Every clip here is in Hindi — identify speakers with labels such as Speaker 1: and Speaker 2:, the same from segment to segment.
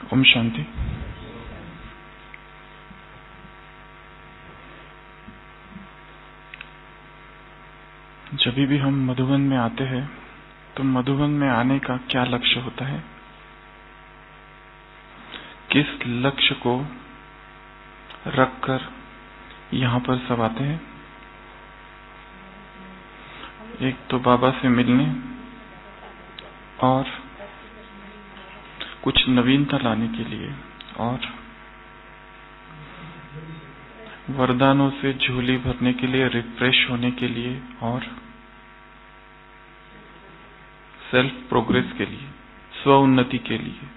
Speaker 1: ओम शांति। जब भी हम मधुबन में आते हैं तो मधुबन में आने का क्या लक्ष्य होता है? किस लक्ष्य को रखकर यहाँ पर सब आते हैं? एक तो बाबा से मिलने और कुछ नवीनता लाने के लिए और वरदानों से झोली भरने के लिए, रिफ्रेश होने के लिए और सेल्फ प्रोग्रेस के लिए, स्व उन्नति के लिए।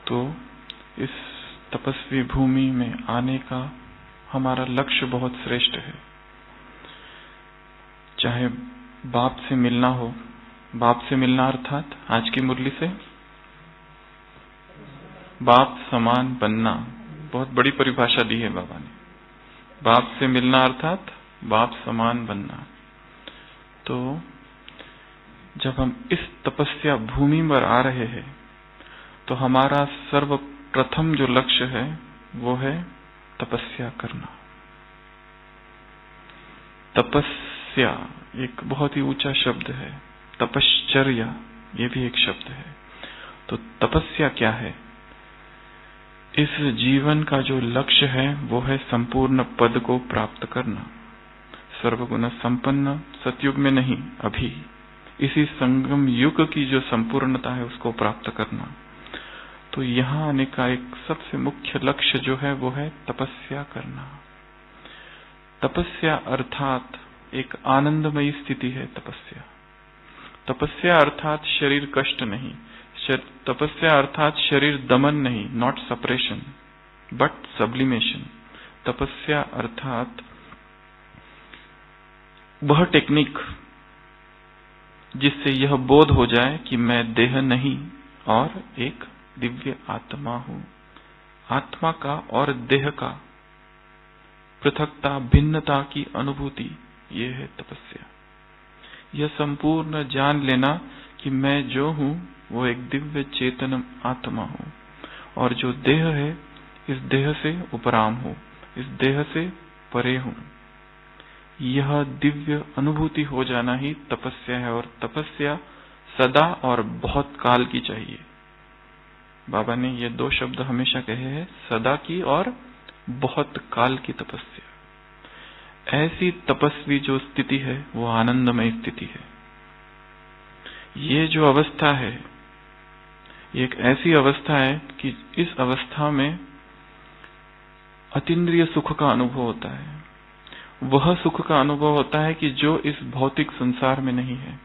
Speaker 1: तो इस तपस्वी भूमि में आने का हमारा लक्ष्य बहुत श्रेष्ठ है। चाहे बाप से मिलना हो, बाप से मिलना अर्थात आज की मुरली से बाप समान बनना, बहुत बड़ी परिभाषा दी है बाबा ने। बाप से मिलना अर्थात बाप समान बनना। तो जब हम इस तपस्या भूमि पर आ रहे हैं तो हमारा सर्वप्रथम जो लक्ष्य है वो है तपस्या करना। तपस्या एक बहुत ही ऊंचा शब्द है। तपश्चर्या ये भी एक शब्द है। तो तपस्या क्या है? इस जीवन का जो लक्ष्य है वो है संपूर्ण पद को प्राप्त करना। सर्वगुण संपन्न सतयुग में नहीं, अभी इसी संगम युग की जो संपूर्णता है उसको प्राप्त करना। तो यहाँ आने का एक सबसे मुख्य लक्ष्य जो है वो है तपस्या करना। तपस्या अर्थात एक आनंदमयी स्थिति है। तपस्या अर्थात शरीर कष्ट नहीं, तपस्या अर्थात शरीर दमन नहीं, नॉट सपरेशन बट सब्लिमेशन। तपस्या अर्थात वह टेक्निक जिससे यह बोध हो जाए कि मैं देह नहीं और एक दिव्य आत्मा हूं। आत्मा का और देह का पृथकता, भिन्नता की अनुभूति, ये है तपस्या। यह संपूर्ण जान लेना कि मैं जो हूं वो एक दिव्य चेतन आत्मा हूं और जो देह है इस देह से उपराम हूं, इस देह से परे हूं। यह दिव्य अनुभूति हो जाना ही तपस्या है। और तपस्या सदा और बहुत काल की चाहिए। बाबा ने ये दो शब्द हमेशा कहे हैं, सदा की और बहुत काल की तपस्या। ऐसी तपस्वी जो स्थिति है वो आनंदमय स्थिति है। ये जो अवस्था है ये एक ऐसी अवस्था है कि इस अवस्था में अतीन्द्रिय सुख का अनुभव होता है। वह सुख का अनुभव होता है कि जो इस भौतिक संसार में नहीं है।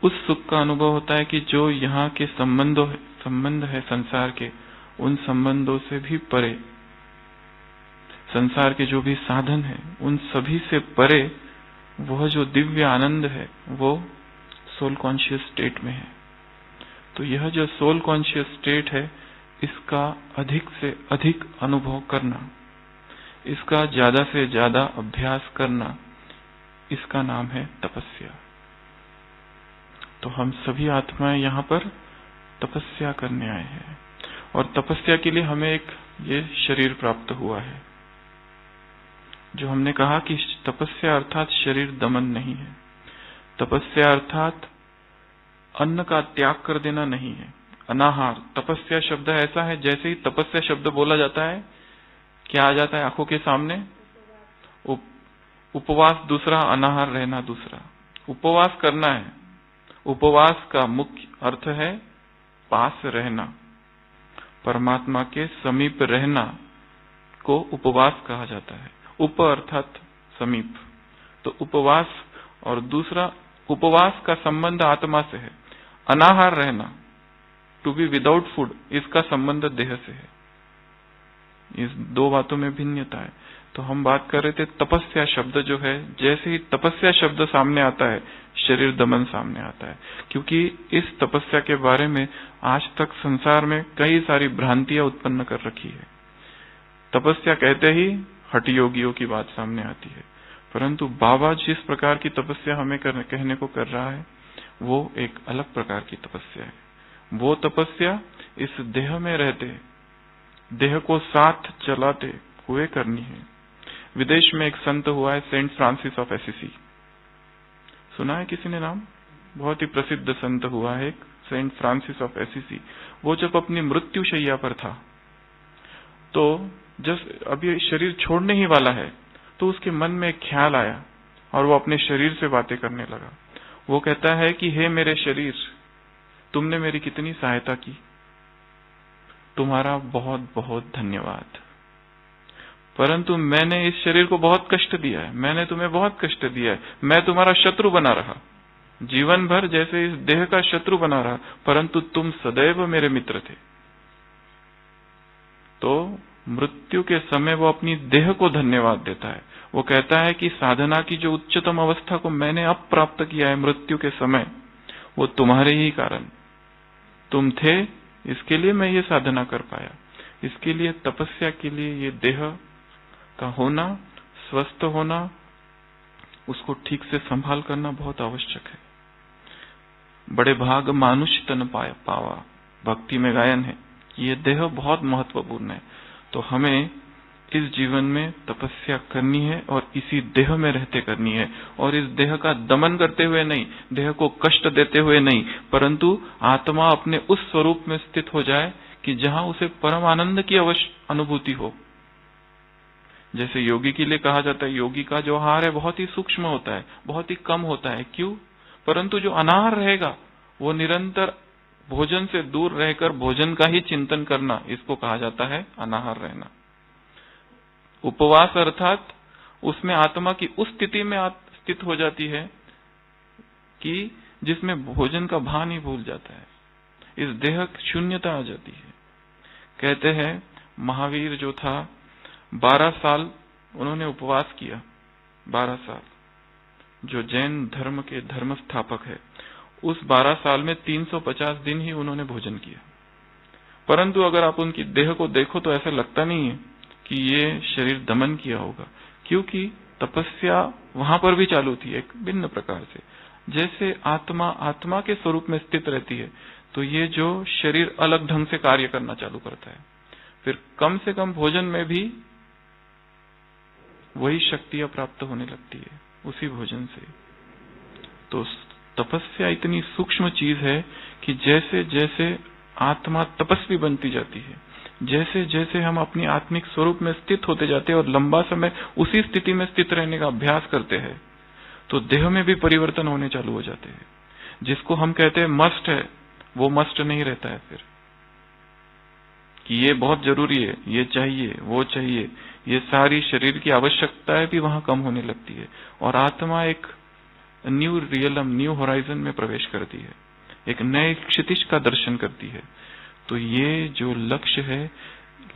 Speaker 1: उस सुख का अनुभव होता है कि जो यहाँ के संबंध है संसार के, उन संबंधों से भी परे, संसार के जो भी साधन है उन सभी से परे वह जो दिव्य आनंद है वो सोल कॉन्शियस स्टेट में है। तो यह जो सोल कॉन्शियस स्टेट है इसका अधिक से अधिक अनुभव करना, इसका ज्यादा से ज्यादा अभ्यास करना, इसका नाम है तपस्या। तो हम सभी आत्माएं यहाँ पर तपस्या करने आए हैं और तपस्या के लिए हमें एक ये शरीर प्राप्त हुआ है। जो हमने कहा कि तपस्या अर्थात शरीर दमन नहीं है। तपस्या अर्थात अन्न का त्याग कर देना नहीं है। अनाहार, तपस्या शब्द ऐसा है जैसे ही तपस्या शब्द बोला जाता है क्या आ जाता है आंखों के सामने? उपवास दूसरा, अनाहार रहना दूसरा। उपवास करना है। उपवास का मुख्य अर्थ है पास रहना, परमात्मा के समीप रहना को उपवास कहा जाता है। उप अर्थात समीप। तो उपवास और दूसरा उपवास का संबंध आत्मा से है। अनाहार रहना, टू बी विदाउट फूड, इसका संबंध देह से है। इस दो बातों में भिन्नता है। तो हम बात कर रहे थे तपस्या शब्द जो है, जैसे ही तपस्या शब्द सामने आता है शरीर दमन सामने आता है। क्योंकि इस तपस्या के बारे में आज तक संसार में कई सारी भ्रांतियां उत्पन्न कर रखी है। तपस्या कहते ही हठ योगियों की बात सामने आती है, परंतु बाबा जिस प्रकार की तपस्या हमें कहने को कर रहा है वो एक अलग प्रकार की तपस्या है। वो तपस्या इस देह में रहते, देह को साथ चलाते हुए करनी है। विदेश में एक संत हुआ है, सेंट फ्रांसिस ऑफ एसिसी। सुना है किसी ने नाम? बहुत ही प्रसिद्ध संत हुआ है एक, सेंट फ्रांसिस ऑफ एसिसी। वो जब अपनी मृत्यु शैया पर था, तो जब अभी शरीर छोड़ने ही वाला है, तो उसके मन में एक ख्याल आया और वो अपने शरीर से बातें करने लगा। वो कहता है कि हे मेरे शरीर, तुमने मेरी कितनी सहायता की, तुम्हारा बहुत बहुत धन्यवाद। परंतु मैंने इस शरीर को बहुत कष्ट दिया है, मैंने तुम्हें बहुत कष्ट दिया है, मैं तुम्हारा शत्रु बना रहा, जीवन भर जैसे इस देह का शत्रु बना रहा, परंतु तुम सदैव मेरे मित्र थे। तो मृत्यु के समय वो अपनी देह को धन्यवाद देता है। वो कहता है कि साधना की जो उच्चतम अवस्था को मैंने अब प्राप्त किया है मृत्यु के समय, वो तुम्हारे ही कारण, तुम थे, इसके लिए मैं ये साधना कर पाया। इसके लिए तपस्या के लिए ये देह का होना, स्वस्थ होना, उसको ठीक से संभाल करना बहुत आवश्यक है। बड़े भाग मानुष तन पावा, भक्ति में गायन है कि ये देह बहुत महत्वपूर्ण है। तो हमें इस जीवन में तपस्या करनी है और इसी देह में रहते करनी है, और इस देह का दमन करते हुए नहीं, देह को कष्ट देते हुए नहीं, परंतु आत्मा अपने उस स्वरूप में स्थित हो जाए कि जहां उसे परम आनंद की अनुभूति हो। जैसे योगी के लिए कहा जाता है, योगी का जो आहार है बहुत ही सूक्ष्म होता है, बहुत ही कम होता है। क्यों? परंतु जो अनाहार रहेगा वो निरंतर भोजन से दूर रहकर भोजन का ही चिंतन करना, इसको कहा जाता है अनाहार रहना। उपवास अर्थात उसमें आत्मा की उस स्थिति में स्थित हो जाती है कि जिसमें भोजन का भान ही भूल जाता है, इस देह शून्यता आ जाती है। कहते हैं महावीर जो था, 12 साल उन्होंने उपवास किया, 12 साल। जो जैन धर्म के धर्म स्थापक है, उस 12 साल में 350 दिन ही उन्होंने भोजन किया। परंतु अगर आप उनकी देह को देखो तो ऐसा लगता नहीं है कि ये शरीर दमन किया होगा, क्योंकि तपस्या वहां पर भी चालू थी एक भिन्न प्रकार से। जैसे आत्मा आत्मा के स्वरूप में स्थित रहती है, तो ये जो शरीर अलग ढंग से कार्य करना चालू करता है। फिर कम से कम भोजन में भी वही शक्तियां प्राप्त होने लगती है उसी भोजन से। तो तपस्या इतनी सूक्ष्म चीज है कि जैसे जैसे आत्मा तपस्वी बनती जाती है, जैसे जैसे हम अपनी आत्मिक स्वरूप में स्थित होते जाते हैं और लंबा समय उसी स्थिति में स्थित रहने का अभ्यास करते हैं, तो देह में भी परिवर्तन होने चालू हो जाते हैं। जिसको हम कहते हैं मस्ट है, वो मस्ट नहीं रहता है फिर, कि ये बहुत जरूरी है, ये चाहिए, वो चाहिए। ये सारी शरीर की आवश्यकताएं भी वहां कम होने लगती है और आत्मा एक न्यू रियलम, न्यू होराइजन में प्रवेश करती है, एक नए क्षितिज का दर्शन करती है। तो ये जो लक्ष्य है,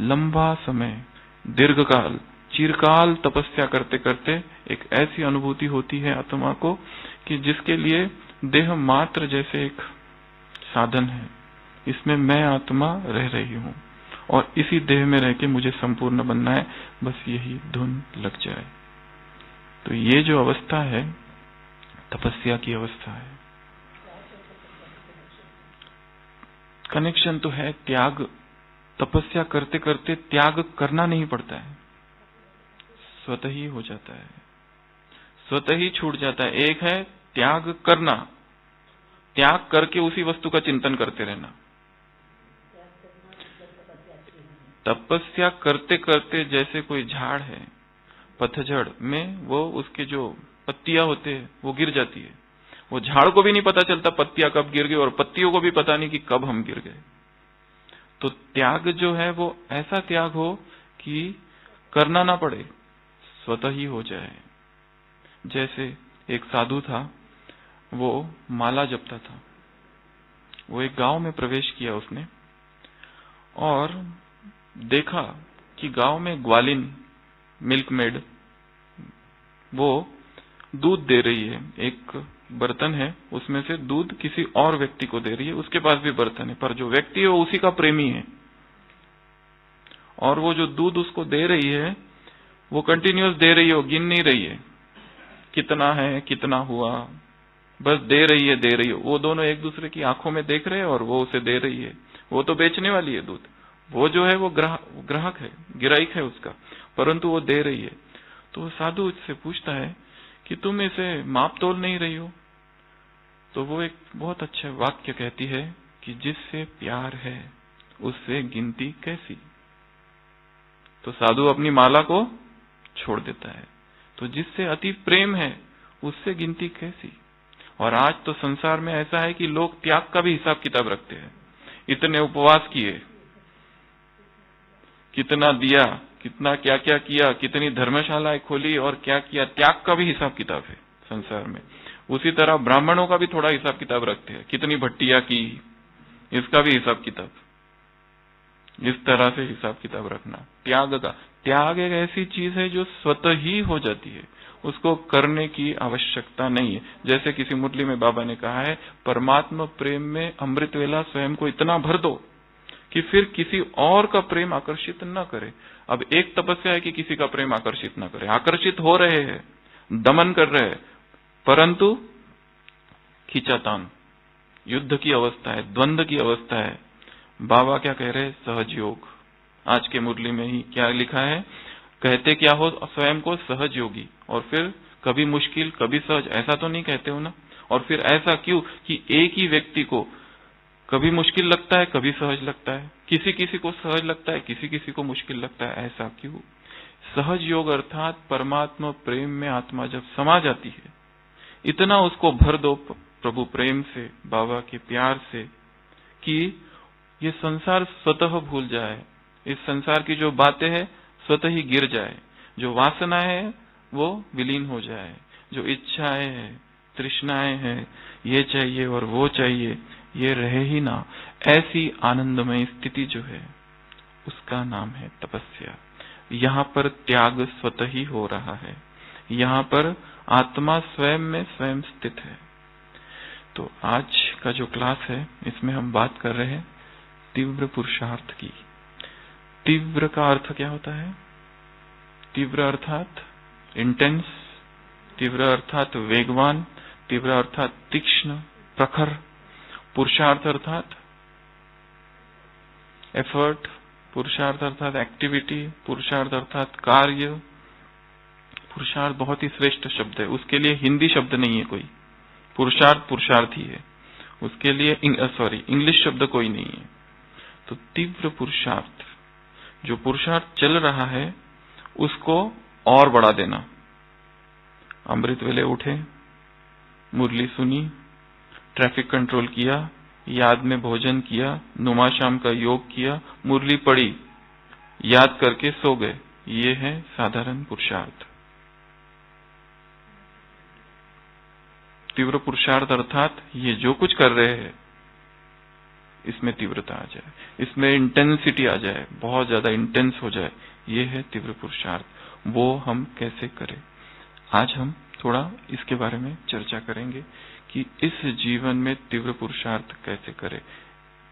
Speaker 1: लंबा समय, दीर्घकाल, चिरकाल तपस्या करते करते एक ऐसी अनुभूति होती है आत्मा को कि जिसके लिए देह मात्र जैसे एक साधन है, इसमें मैं आत्मा रह रही हूं और इसी देह में रह के मुझे संपूर्ण बनना है, बस यही धुन लग जाए। तो ये जो अवस्था है तपस्या की अवस्था है। कनेक्शन तो है त्याग, तपस्या करते करते त्याग करना नहीं पड़ता है, स्वतः ही हो जाता है, स्वतः ही छूट जाता है। एक है त्याग करना, त्याग करके उसी वस्तु का चिंतन करते रहना। तपस्या करते करते जैसे कोई झाड़ है, पतझड़ में वो उसके जो पत्तियां होते हैं वो गिर जाती है, वो झाड़ को भी नहीं पता चलता पत्तियां कब गिर गई और पत्तियों को भी पता नहीं कि कब हम गिर गए। तो त्याग जो है वो ऐसा त्याग हो कि करना ना पड़े, स्वतः ही हो जाए। जैसे एक साधु था, वो माला जपता था। वो एक गांव में प्रवेश किया उसने और देखा कि गांव में ग्वालिन, मिल्क मेड, वो दूध दे रही है। एक बर्तन है, उसमें से दूध किसी और व्यक्ति को दे रही है, उसके पास भी बर्तन है, पर जो व्यक्ति है वो उसी का प्रेमी है। और वो जो दूध उसको दे रही है वो कंटिन्यूअस दे रही है, वो गिन नहीं रही है कितना है, कितना हुआ, बस दे रही है, दे रही है। वो दोनों एक दूसरे की आंखों में देख रहे हैं और वो उसे दे रही है वो तो बेचने वाली है दूध, वो जो है वो ग्राहक है, गिराहिक है उसका, परंतु वो दे रही है। तो साधु इससे पूछता है कि तुम इसे माप तोल नहीं रही हो? तो वो एक बहुत अच्छा वाक्य कहती है कि जिससे प्यार है उससे गिनती कैसी। तो साधु अपनी माला को छोड़ देता है। तो जिससे अति प्रेम है उससे गिनती कैसी। और आज तो संसार में ऐसा है कि लोग त्याग का भी हिसाब किताब रखते हैं। इतने उपवास किए, कितना दिया, कितना क्या क्या किया, कितनी धर्मशालाएं खोली और क्या किया, त्याग का भी हिसाब किताब है संसार में। उसी तरह ब्राह्मणों का भी थोड़ा हिसाब किताब रखते हैं, कितनी भट्टियां की, इसका भी हिसाब किताब। इस तरह से हिसाब किताब रखना त्याग का। त्याग एक ऐसी चीज है जो स्वतः ही हो जाती है, उसको करने की आवश्यकता नहीं है। जैसे किसी मुरली में बाबा ने कहा है, परमात्मा प्रेम में अमृत वेला स्वयं को इतना भर दो कि फिर किसी और का प्रेम आकर्षित न करे। अब एक तपस्या है कि किसी का प्रेम आकर्षित न करे, आकर्षित हो रहे हैं, दमन कर रहे हैं, परंतु खींचातान, युद्ध की अवस्था है, द्वंद्व की अवस्था है। बाबा क्या कह रहे हैं? सहज योग। आज के मुरली में ही क्या लिखा है? कहते क्या हो स्वयं को? सहज योगी। और फिर कभी मुश्किल कभी सहज, ऐसा तो नहीं कहते हो ना? और फिर ऐसा क्यों कि एक ही व्यक्ति को कभी मुश्किल लगता है कभी सहज लगता है, किसी किसी को सहज लगता है किसी किसी को मुश्किल लगता है, ऐसा क्यों? सहज योग अर्थात परमात्मा प्रेम में आत्मा जब समा जाती है, इतना उसको भर दो प्रभु प्रेम से, बाबा के प्यार से, कि ये संसार स्वतः भूल जाए, इस संसार की जो बातें हैं स्वतः ही गिर जाए, जो वासना है वो विलीन हो जाए, जो इच्छाएं हैं, तृष्णाएं हैं, ये चाहिए और वो चाहिए, ये रहे ही ना। ऐसी आनंदमय स्थिति जो है उसका नाम है तपस्या। यहाँ पर त्याग स्वतः ही हो रहा है, यहाँ पर आत्मा स्वयं में स्वयं स्थित है। तो आज का जो क्लास है इसमें हम बात कर रहे हैं तीव्र पुरुषार्थ की। तीव्र का अर्थ क्या होता है? तीव्र अर्थात इंटेंस, तीव्र अर्थात वेगवान, तीव्र अर्थात तीक्ष्ण, प्रखर। पुरुषार्थ अर्थात एफर्ट, पुरुषार्थ अर्थात एक्टिविटी, पुरुषार्थ अर्थात कार्य। पुरुषार्थ बहुत ही श्रेष्ठ शब्द है, उसके लिए हिंदी शब्द नहीं है कोई। पुरुषार्थ पुरुषार्थ ही है, उसके लिए इंग्लिश शब्द कोई नहीं है। तो तीव्र पुरुषार्थ, जो पुरुषार्थ चल रहा है उसको और बढ़ा देना। अमृत वेले उठे, मुरली सुनी, ट्रैफिक कंट्रोल किया, याद में भोजन किया, नुमा शाम का योग किया, मुरली पढ़ी, याद करके सो गए, ये है साधारण पुरुषार्थ। तीव्र पुरुषार्थ अर्थात ये जो कुछ कर रहे हैं इसमें तीव्रता आ जाए, इसमें इंटेंसिटी आ जाए, बहुत ज्यादा इंटेंस हो जाए, ये है तीव्र पुरुषार्थ। वो हम कैसे करें, आज हम थोड़ा इसके बारे में चर्चा करेंगे कि इस जीवन में तीव्र पुरुषार्थ कैसे करें।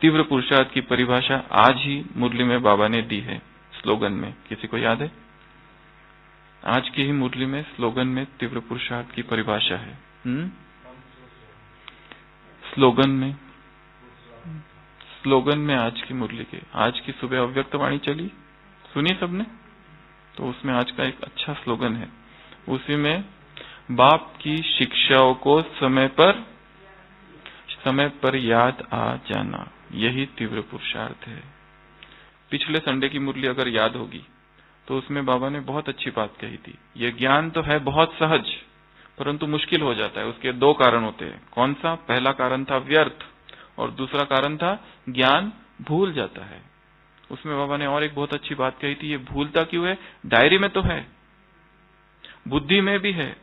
Speaker 1: तीव्र पुरुषार्थ की परिभाषा आज ही मुरली में बाबा ने दी है स्लोगन में, किसी को याद है? आज की ही मुरली में स्लोगन में तीव्र पुरुषार्थ की परिभाषा है। स्लोगन में आज की मुरली के, आज की सुबह अव्यक्त वाणी चली, सुनी सबने? तो उसमें आज का एक अच्छा स्लोगन है, उसी में बाप की शिक्षाओं को समय पर याद आ जाना, यही तीव्र पुरुषार्थ है। पिछले संडे की मुरली अगर याद होगी तो उसमें बाबा ने बहुत अच्छी बात कही थी। ये ज्ञान तो है बहुत सहज, परंतु मुश्किल हो जाता है। उसके दो कारण होते हैं। कौन सा? पहला कारण था व्यर्थ और दूसरा कारण था ज्ञान भूल जाता है। उसमें बाबा ने और एक बहुत अच्छी बात कही थी, ये भूलता क्यों है? डायरी में तो है, बुद्धि में भी है,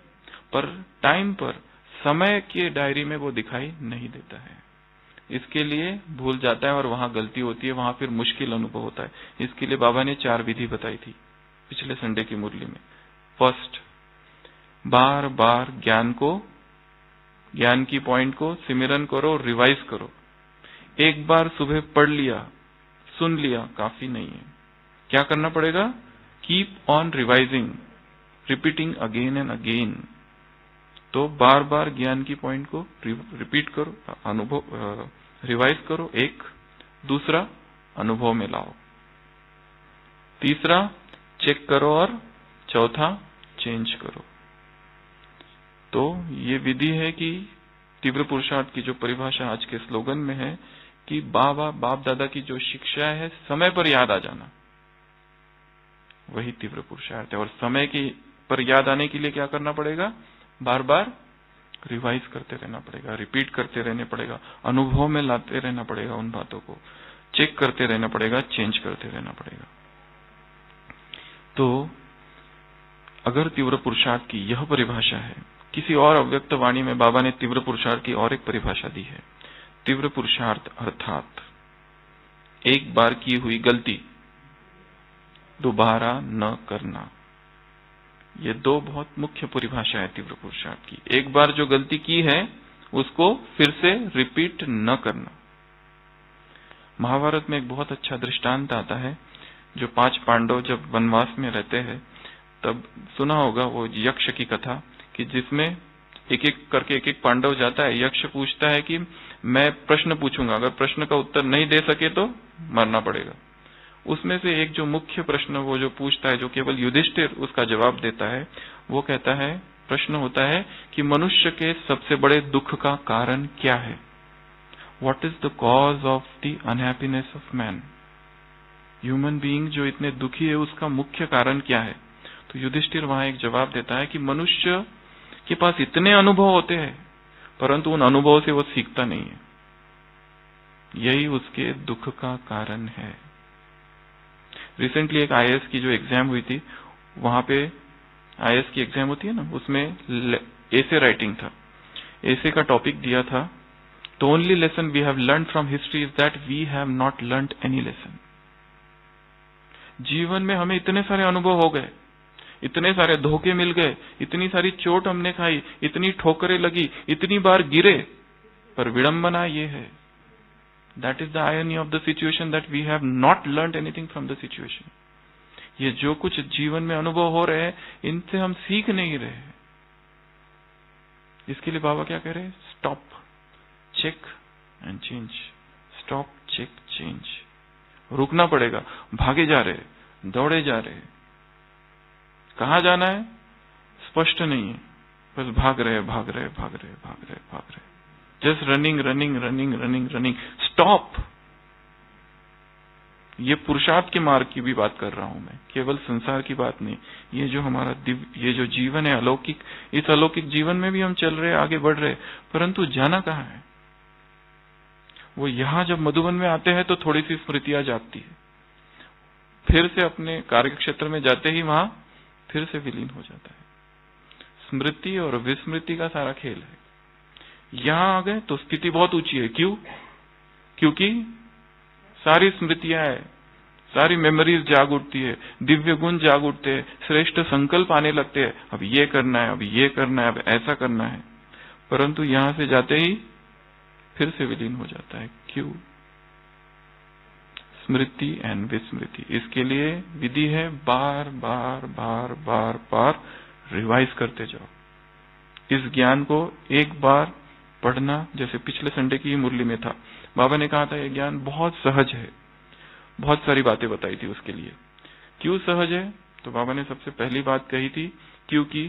Speaker 1: पर टाइम पर, समय के डायरी में वो दिखाई नहीं देता है, इसके लिए भूल जाता है और वहां गलती होती है, वहां फिर मुश्किल अनुभव होता है। इसके लिए बाबा ने 4 विधि बताई थी पिछले संडे की मुरली में। फर्स्ट, बार बार ज्ञान की पॉइंट को सिमरन करो, रिवाइज करो। एक बार सुबह पढ़ लिया, सुन लिया, काफी नहीं है, क्या करना पड़ेगा? Keep on revising, repeating again and again. तो बार बार ज्ञान की पॉइंट को रिपीट करो, रिवाइज करो। एक, दूसरा अनुभव में लाओ, तीसरा चेक करो और चौथा चेंज करो। तो ये विधि है कि तीव्र पुरुषार्थ की जो परिभाषा आज के स्लोगन में है कि बाप दादा की जो शिक्षा है समय पर याद आ जाना, वही तीव्र पुरुषार्थ है। और समय की पर याद आने के लिए क्या करना पड़ेगा? बार बार रिवाइज करते रहना पड़ेगा, रिपीट करते रहने पड़ेगा, अनुभव में लाते रहना पड़ेगा, उन बातों को चेक करते रहना पड़ेगा, चेंज करते रहना पड़ेगा। तो अगर तीव्र पुरुषार्थ की यह परिभाषा है, किसी और अव्यक्त वाणी में बाबा ने तीव्र पुरुषार्थ की और एक परिभाषा दी है। तीव्र पुरुषार्थ अर्थात एक बार की हुई गलती दोबारा न करना। ये दो बहुत मुख्य परिभाषा है तीव्र पुरुषार्थ की। एक बार जो गलती की है उसको फिर से रिपीट न करना। महाभारत में एक बहुत अच्छा दृष्टांत आता है, जो 5 पांडव जब वनवास में रहते हैं तब सुना होगा वो यक्ष की कथा, कि जिसमें एक एक करके एक पांडव जाता है, यक्ष पूछता है कि मैं प्रश्न पूछूंगा, अगर प्रश्न का उत्तर नहीं दे सके तो मरना पड़ेगा। उसमें से एक जो मुख्य प्रश्न वो जो पूछता है, जो केवल युधिष्ठिर उसका जवाब देता है, वो कहता है, प्रश्न होता है कि मनुष्य के सबसे बड़े दुख का कारण क्या है? What is the cause of the unhappiness of man? Human being जो इतने दुखी है उसका मुख्य कारण क्या है? तो युधिष्ठिर वहां एक जवाब देता है कि मनुष्य के पास इतने अनुभव होते हैं परंतु उन अनुभवों से वो सीखता नहीं है, यही उसके दुख का कारण है। रिसेंटली एक आईएएस की जो एग्जाम हुई थी, वहां पे आईएएस की एग्जाम होती है ना, उसमें एसे राइटिंग था। एसे का टॉपिक दिया था, the only lesson we have learn from history is that we have not learn any lesson. जीवन में हमें इतने सारे अनुभव हो गए, इतने सारे धोखे मिल गए, इतनी सारी चोट हमने खाई, इतनी ठोकरें लगी, इतनी बार गिरे, पर विडंबना ये है, that is the irony of the situation, that we have not learn anything from the situation. ये जो कुछ जीवन में अनुभव हो रहे हैं, इनसे हम सीख नहीं रहे। इसके लिए बाबा क्या कह रहे हैं? Stop, check and change. Stop, check, change. रुकना पड़ेगा। भागे जा रहे, दौड़े जा रहे, कहां जाना है स्पष्ट नहीं है, बस भाग रहे भाग रहे भाग रहे भाग रहे भाग रहे, just running running running running running. Stop. ये पुरुषार्थ के मार्ग की भी बात कर रहा हूं मैं, केवल संसार की बात नहीं। ये जो हमारा दिव्य, ये जो जीवन है अलौकिक, इस अलौकिक जीवन में भी हम चल रहे, आगे बढ़ रहे, परंतु जाना कहां है? वो यहां जब मधुबन में आते हैं तो थोड़ी सी स्मृतियां जागती है, फिर से अपने कार्य क्षेत्र में जाते ही वहां फिर से विलीन हो जाता है। स्मृति और विस्मृति का सारा खेल है। यहां आ गए तो स्थिति बहुत ऊंची है। क्यों? क्योंकि सारी स्मृतियां है, सारी मेमोरीज जाग उठती है, दिव्य गुण जाग उठते हैं, श्रेष्ठ संकल्प आने लगते हैं, अब ये करना है, अब ये करना है, अब ऐसा करना है, परंतु यहां से जाते ही फिर से विलीन हो जाता है। क्यों? स्मृति एंड विस्मृति। इसके लिए विधि है, बार बार बार बार बार रिवाइज करते जाओ। इस ज्ञान को एक बार पढ़ना, जैसे पिछले संडे की मुरली में था, बाबा ने कहा था ये ज्ञान बहुत सहज है, बहुत सारी बातें बताई थी उसके लिए। क्यों सहज है? तो बाबा ने सबसे पहली बात कही थी, क्योंकि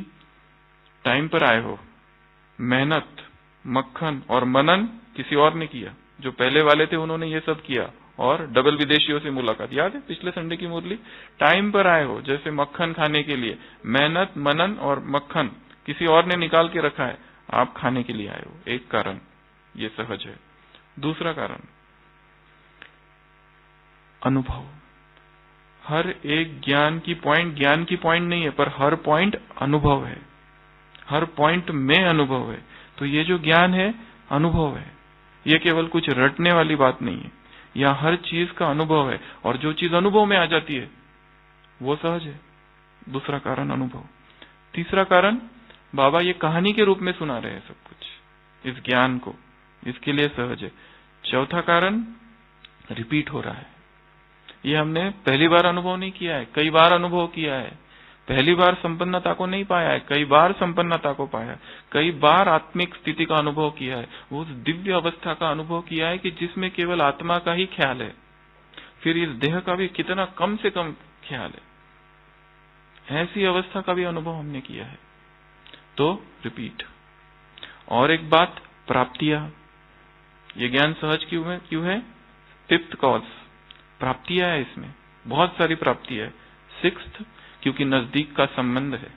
Speaker 1: टाइम पर आए हो। मेहनत, मक्खन और मनन किसी और ने किया, जो पहले वाले थे उन्होंने ये सब किया, और डबल विदेशियों से मुलाकात। याद है पिछले संडे की मुरली? टाइम पर आए हो, जैसे मक्खन खाने के लिए मेहनत, मनन और मक्खन किसी और ने निकाल के रखा है, आप खाने के लिए आए हो। एक कारण ये सहज है। दूसरा कारण अनुभव। हर एक ज्ञान की पॉइंट नहीं है, पर हर पॉइंट अनुभव है, हर पॉइंट में अनुभव है। तो ये जो ज्ञान है अनुभव है, ये केवल कुछ रटने वाली बात नहीं है। यहाँ हर चीज का अनुभव है, और जो चीज अनुभव में आ जाती है वो सहज है। दूसरा कारण अनुभव। तीसरा कारण, बाबा ये कहानी के रूप में सुना रहे हैं सब कुछ, इस ज्ञान को, इसके लिए सहज है। चौथा कारण, रिपीट हो रहा है। ये हमने पहली बार अनुभव नहीं किया है, कई बार अनुभव किया है, पहली बार संपन्नता को नहीं पाया है, कई बार संपन्नता को पाया है, कई बार आत्मिक स्थिति का अनुभव किया है, उस दिव्य अवस्था का अनुभव किया है कि जिसमें केवल आत्मा का ही ख्याल है, फिर इस देह का भी कितना कम से कम ख्याल है। ऐसी अवस्था का भी अनुभव हमने किया है। तो रिपीट। और एक बात, प्राप्तियां। ये ज्ञान सहज क्यों है? फिफ्थ कॉज, प्राप्तियां है, इसमें बहुत सारी प्राप्ति है। सिक्स्थ, क्योंकि नजदीक का संबंध है।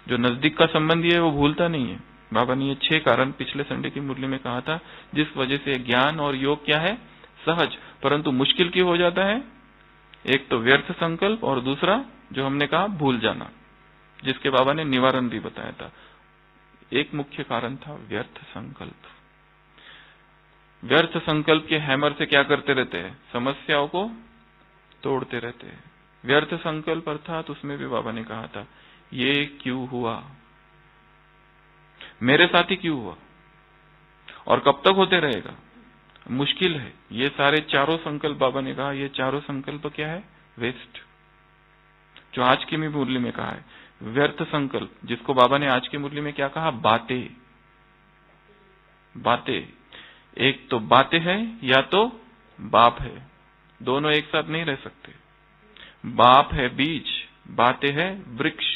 Speaker 1: जो नजदीक का संबंधी है वो भूलता नहीं है। बाबा ने ये 6 कारण पिछले संडे की मुरली में कहा था, जिस वजह से ज्ञान और योग क्या है? सहज, परंतु मुश्किल क्यों हो जाता है? एक तो व्यर्थ संकल्प, और दूसरा जो हमने कहा भूल जाना, जिसके बाबा ने निवारण भी बताया था। एक मुख्य कारण था व्यर्थ संकल्प। व्यर्थ संकल्प के हैमर से क्या करते रहते हैं? समस्याओं को तोड़ते रहते हैं। व्यर्थ संकल्प अर्थात उसमें भी बाबा ने कहा था, ये क्यों हुआ, मेरे साथ ही क्यों हुआ, और कब तक होते रहेगा, मुश्किल है। ये सारे चारों संकल्प बाबा ने कहा, ये चारों संकल्प क्या है? वेस्ट। जो आज की मुरली में कहा है व्यर्थ संकल्प, जिसको बाबा ने आज की मुरली में क्या कहा? बातें। बातें, एक तो बातें है या तो बाप है, दोनों एक साथ नहीं रह सकते। बाप है बीज, बातें है वृक्ष।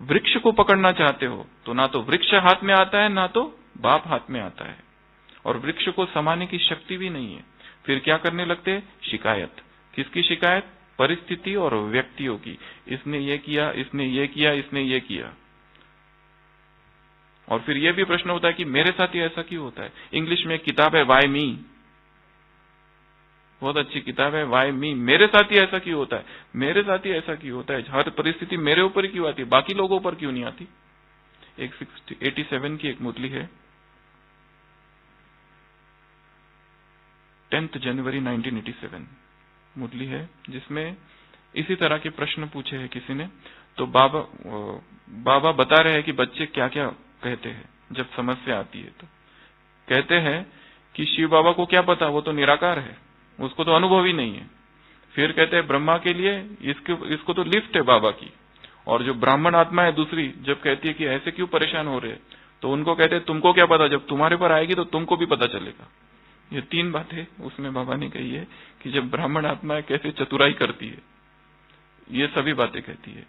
Speaker 1: वृक्ष को पकड़ना चाहते हो तो ना तो वृक्ष हाथ में आता है, ना तो बाप हाथ में आता है, और वृक्ष को समाने की शक्ति भी नहीं है। फिर क्या करने लगते? शिकायत। किसकी शिकायत? परिस्थिति और व्यक्तियों की। इसने ये किया, इसने ये किया, इसने ये किया। और फिर यह भी प्रश्न होता है कि मेरे साथ ही ऐसा क्यों होता है? इंग्लिश में एक किताब है वाई मी, बहुत अच्छी किताब है, वाई मी। मेरे साथ ही ऐसा क्यों होता है? मेरे साथ ही ऐसा क्यों होता है? हर परिस्थिति मेरे ऊपर ही क्यों आती है, बाकी लोगों पर क्यों नहीं आती? एक 87 की एक मुरली है, 10 जनवरी 1987 मुरली है, जिसमें इसी तरह के प्रश्न पूछे हैं किसी ने। तो बाबा बता रहे हैं कि बच्चे क्या क्या कहते हैं जब समस्या आती है। तो कहते हैं कि शिव बाबा को क्या पता, वो तो निराकार है, उसको तो अनुभव ही नहीं है। फिर कहते हैं ब्रह्मा के लिए इसको तो लिफ्ट है बाबा की। और जो ब्राह्मण आत्मा है दूसरी, जब कहती है कि ऐसे क्यों परेशान हो रहे हैं, तो उनको कहते हैं तुमको क्या पता, जब तुम्हारे पर आएगी तो तुमको भी पता चलेगा। ये 3 बातें उसमें बाबा ने कही है कि जब ब्राह्मण आत्मा कैसे चतुराई करती है, ये सभी बातें कहती है।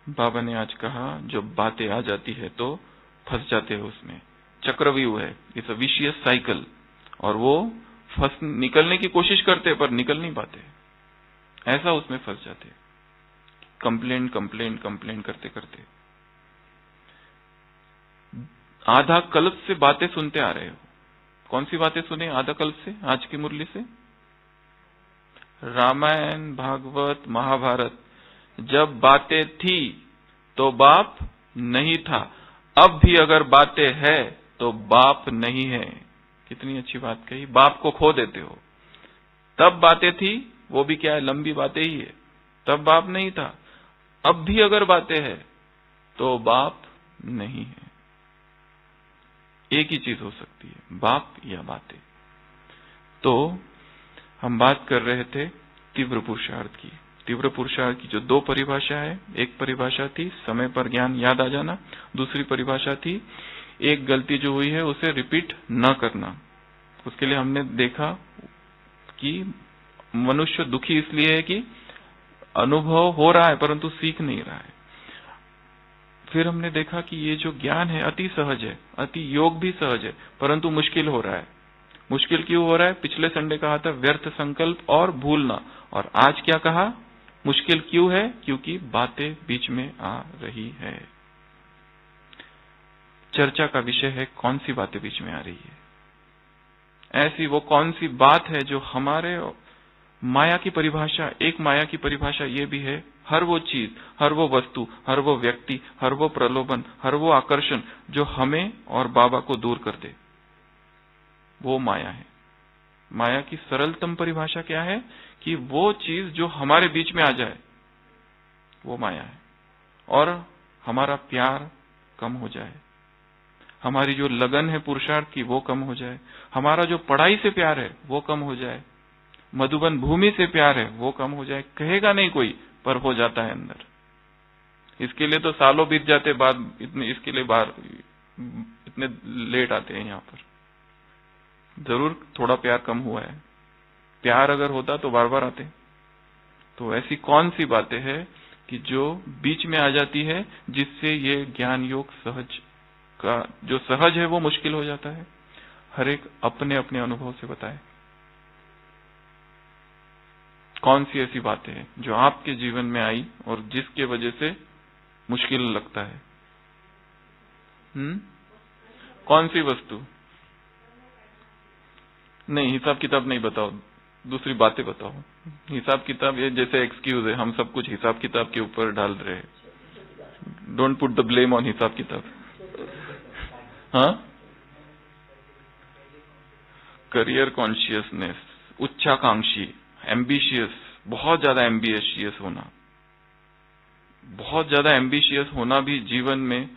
Speaker 1: बाबा ने आज कहा जब बातें आ जाती है तो फंस जाते हैं उसमें, चक्रव्यूह है, इट्स अ विशियस साइकिल, और वो निकलने की कोशिश करते हैं पर निकल नहीं पाते, ऐसा उसमें फंस जाते। कंप्लेंट कंप्लेंट कंप्लेंट करते करते आधा कल्प से बातें सुनते आ रहे हो। कौन सी बातें सुने आधा कल्प से? आज की मुरली से रामायण, भागवत, महाभारत। जब बातें थी तो बाप नहीं था, अब भी अगर बातें है तो बाप नहीं है। कितनी अच्छी बात कही, बाप को खो देते हो। तब बातें थी, वो भी क्या है, लंबी बातें ही है, तब बाप नहीं था। अब भी अगर बातें है तो बाप नहीं है। एक ही चीज हो सकती है, बाप या बातें। तो हम बात कर रहे थे तीव्र पुरुषार्थ की। तीव्र पुरुषार्थ की जो 2 परिभाषा है, एक परिभाषा थी समय पर ज्ञान याद आ जाना, दूसरी परिभाषा थी एक गलती जो हुई है उसे रिपीट न करना। उसके लिए हमने देखा कि मनुष्य दुखी इसलिए है कि अनुभव हो रहा है परंतु सीख नहीं रहा है। फिर हमने देखा कि ये जो ज्ञान है अति सहज है, अति योग भी सहज है, परंतु मुश्किल हो रहा है। मुश्किल क्यों हो रहा है? पिछले संडे कहा था व्यर्थ संकल्प और भूलना, और आज क्या कहा? मुश्किल क्यों है? क्योंकि बातें बीच में आ रही है। चर्चा का विषय है कौन सी बातें बीच में आ रही है। ऐसी वो कौन सी बात है जो हमारे माया की परिभाषा, एक माया की परिभाषा ये भी है, हर वो चीज, हर वो वस्तु, हर वो व्यक्ति, हर वो प्रलोभन, हर वो आकर्षण जो हमें और बाबा को दूर कर दे, वो माया है। माया की सरलतम परिभाषा क्या है? कि वो चीज जो हमारे बीच में आ जाए वो माया है, और हमारा प्यार कम हो जाए, हमारी जो लगन है पुरुषार्थ की वो कम हो जाए, हमारा जो पढ़ाई से प्यार है वो कम हो जाए, मधुबन भूमि से प्यार है वो कम हो जाए। कहेगा नहीं कोई, पर हो जाता है अंदर। इसके लिए तो सालों बीत जाते बाद, इसके लिए बाहर इतने लेट आते हैं यहाँ पर। जरूर थोड़ा प्यार कम हुआ है, प्यार अगर होता तो बार बार आते। तो ऐसी कौन सी बातें हैं कि जो बीच में आ जाती है, जिससे ये ज्ञान योग सहज का जो सहज है वो मुश्किल हो जाता है? हर एक अपने अपने अनुभव से बताए कौन सी ऐसी बातें हैं जो आपके जीवन में आई और जिसके वजह से मुश्किल लगता है। कौन सी वस्तु? नहीं, हिसाब किताब नहीं बताओ, दूसरी बातें बताओ। हिसाब किताब ये जैसे एक्सक्यूज है, हम सब कुछ हिसाब किताब के ऊपर डाल रहे हैं। Don't put the blame on हिसाब किताब। हाँ, करियर कॉन्शियसनेस, उच्चाकांक्षी, एम्बिशियस, बहुत ज्यादा एम्बिशियस होना। बहुत ज्यादा एम्बिशियस होना भी जीवन में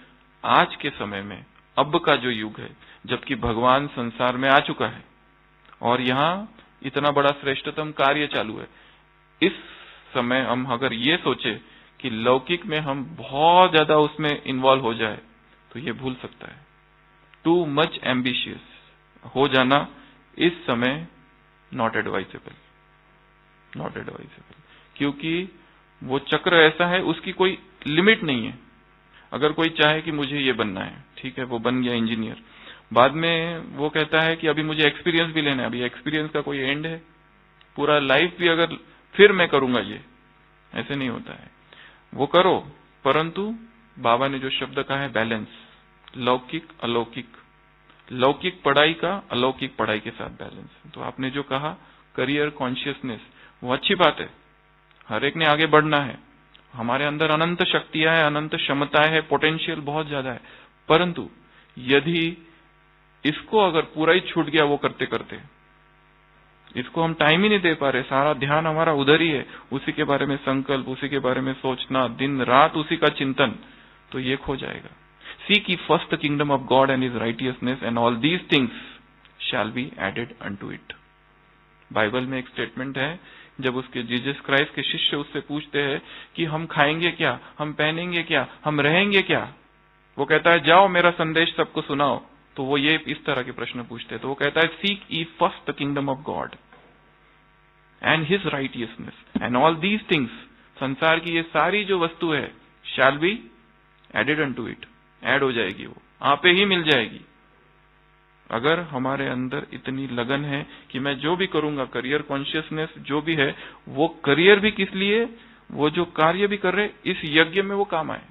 Speaker 1: आज के समय में, अब का जो युग है, जबकि भगवान संसार में आ चुका है और यहाँ इतना बड़ा श्रेष्ठतम कार्य चालू है, इस समय हम अगर ये सोचे कि लौकिक में हम बहुत ज्यादा उसमें इन्वॉल्व हो जाए तो ये भूल सकता है। टू मच एम्बिशियस हो जाना इस समय नॉट एडवाइजेबल, नॉट एडवाइजेबल, क्योंकि वो चक्र ऐसा है, उसकी कोई लिमिट नहीं है। अगर कोई चाहे कि मुझे ये बनना है, ठीक है, वो बन गया इंजीनियर, बाद में वो कहता है कि अभी मुझे एक्सपीरियंस भी लेना है। अभी एक्सपीरियंस का कोई एंड है? पूरा लाइफ भी अगर फिर मैं करूंगा, ये ऐसे नहीं होता है। वो करो, परंतु बाबा ने जो शब्द कहा है बैलेंस, लौकिक अलौकिक, लौकिक पढ़ाई का अलौकिक पढ़ाई के साथ बैलेंस। तो आपने जो कहा करियर कॉन्शियसनेस, वो अच्छी बात है, हर एक ने आगे बढ़ना है। हमारे अंदर अनंत शक्तियां है, अनंत क्षमताएं है, पोटेंशियल बहुत ज्यादा है, परंतु यदि इसको अगर पूरा ही छूट गया वो करते करते, इसको हम टाइम ही नहीं दे पा रहे, सारा ध्यान हमारा उधर ही है, उसी के बारे में संकल्प, उसी के बारे में सोचना, दिन रात उसी का चिंतन, तो ये खो जाएगा। Seek ye first the kingdom of God and his righteousness and all these things shall be added unto it। Bible में एक स्टेटमेंट है, जब उसके जीसस क्राइस्ट के शिष्य उससे पूछते हैं कि हम खाएंगे क्या, हम पहनेंगे क्या, हम रहेंगे क्या, वो कहता है जाओ मेरा संदेश सबको सुनाओ। तो वो ये इस तरह के प्रश्न पूछते हैं, तो वो कहता है seek ye first the kingdom of God and his righteousness and all these things, संसार की ये सारी जो वस्तु है shall be added unto it, add हो जाएगी, वो आप ही मिल जाएगी। अगर हमारे अंदर इतनी लगन है कि मैं जो भी करूंगा, करियर कॉन्शियसनेस जो भी है, वो करियर भी किस लिए, वो जो कार्य भी कर रहे इस यज्ञ में वो काम आए,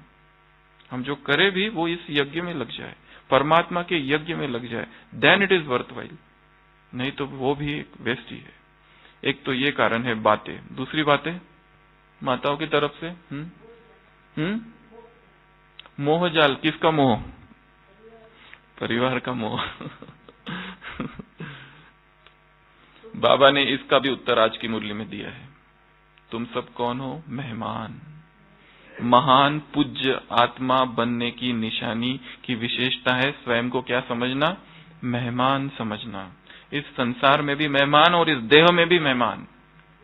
Speaker 1: हम जो करे भी वो इस यज्ञ में लग जाए, परमात्मा के यज्ञ में लग जाए, देन इट इज वर्थवाइल, नहीं तो वो भी एक वेस्ट ही है। एक तो ये कारण है बातें। दूसरी बातें माताओं की तरफ से मोह जाल, किसका मोह? परिवार का मोह। बाबा ने इसका भी उत्तर आज की मुरली में दिया है। तुम सब कौन हो? मेहमान। महान पूज्य आत्मा बनने की निशानी की विशेषता है स्वयं को क्या समझना? मेहमान समझना। इस संसार में भी मेहमान और इस देह में भी मेहमान,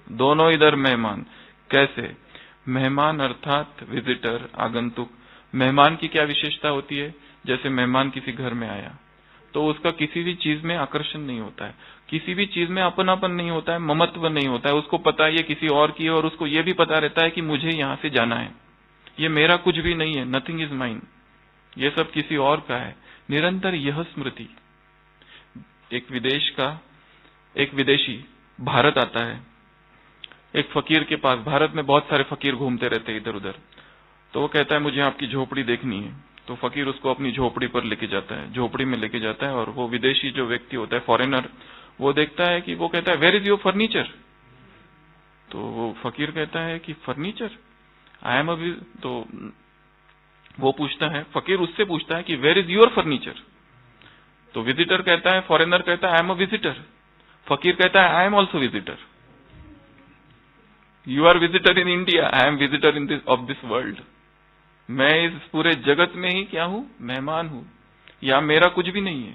Speaker 1: दोनों इधर मेहमान। कैसे? मेहमान अर्थात विजिटर, आगंतुक। मेहमान की क्या विशेषता होती है? जैसे मेहमान किसी घर में आया तो उसका किसी भी चीज में आकर्षण नहीं होता है, किसी भी चीज में अपनापन नहीं होता है, ममत्व नहीं होता है, उसको पता है ये किसी और की है और उसको ये भी पता रहता है कि मुझे यहाँ से जाना है, ये मेरा कुछ भी नहीं है, नथिंग इज माइन, ये सब किसी और का है। निरंतर यह स्मृति। एक विदेशी भारत आता है, एक फकीर के पास, भारत में बहुत सारे फकीर घूमते रहते हैं इधर उधर, तो वो कहता है मुझे आपकी झोपड़ी देखनी है। तो फकीर उसको अपनी झोपड़ी पर लेके जाता है, झोपड़ी में लेके जाता है, और वो विदेशी जो व्यक्ति होता है, फॉरेनर, वो देखता है कि वो कहता है वेयर इज योर फर्नीचर? तो वो फकीर कहता है कि फर्नीचर, आई एम अ, तो वो पूछता है, फकीर उससे पूछता है कि वेयर इज योर फर्नीचर? तो विजिटर कहता है, फॉरेनर कहता है आई एम अ विजिटर। फकीर कहता है I am also visitor. You are visitor in India, I am visitor in this of this world. मैं इस पूरे जगत में ही क्या हूं? मेहमान हूं, या मेरा कुछ भी नहीं है।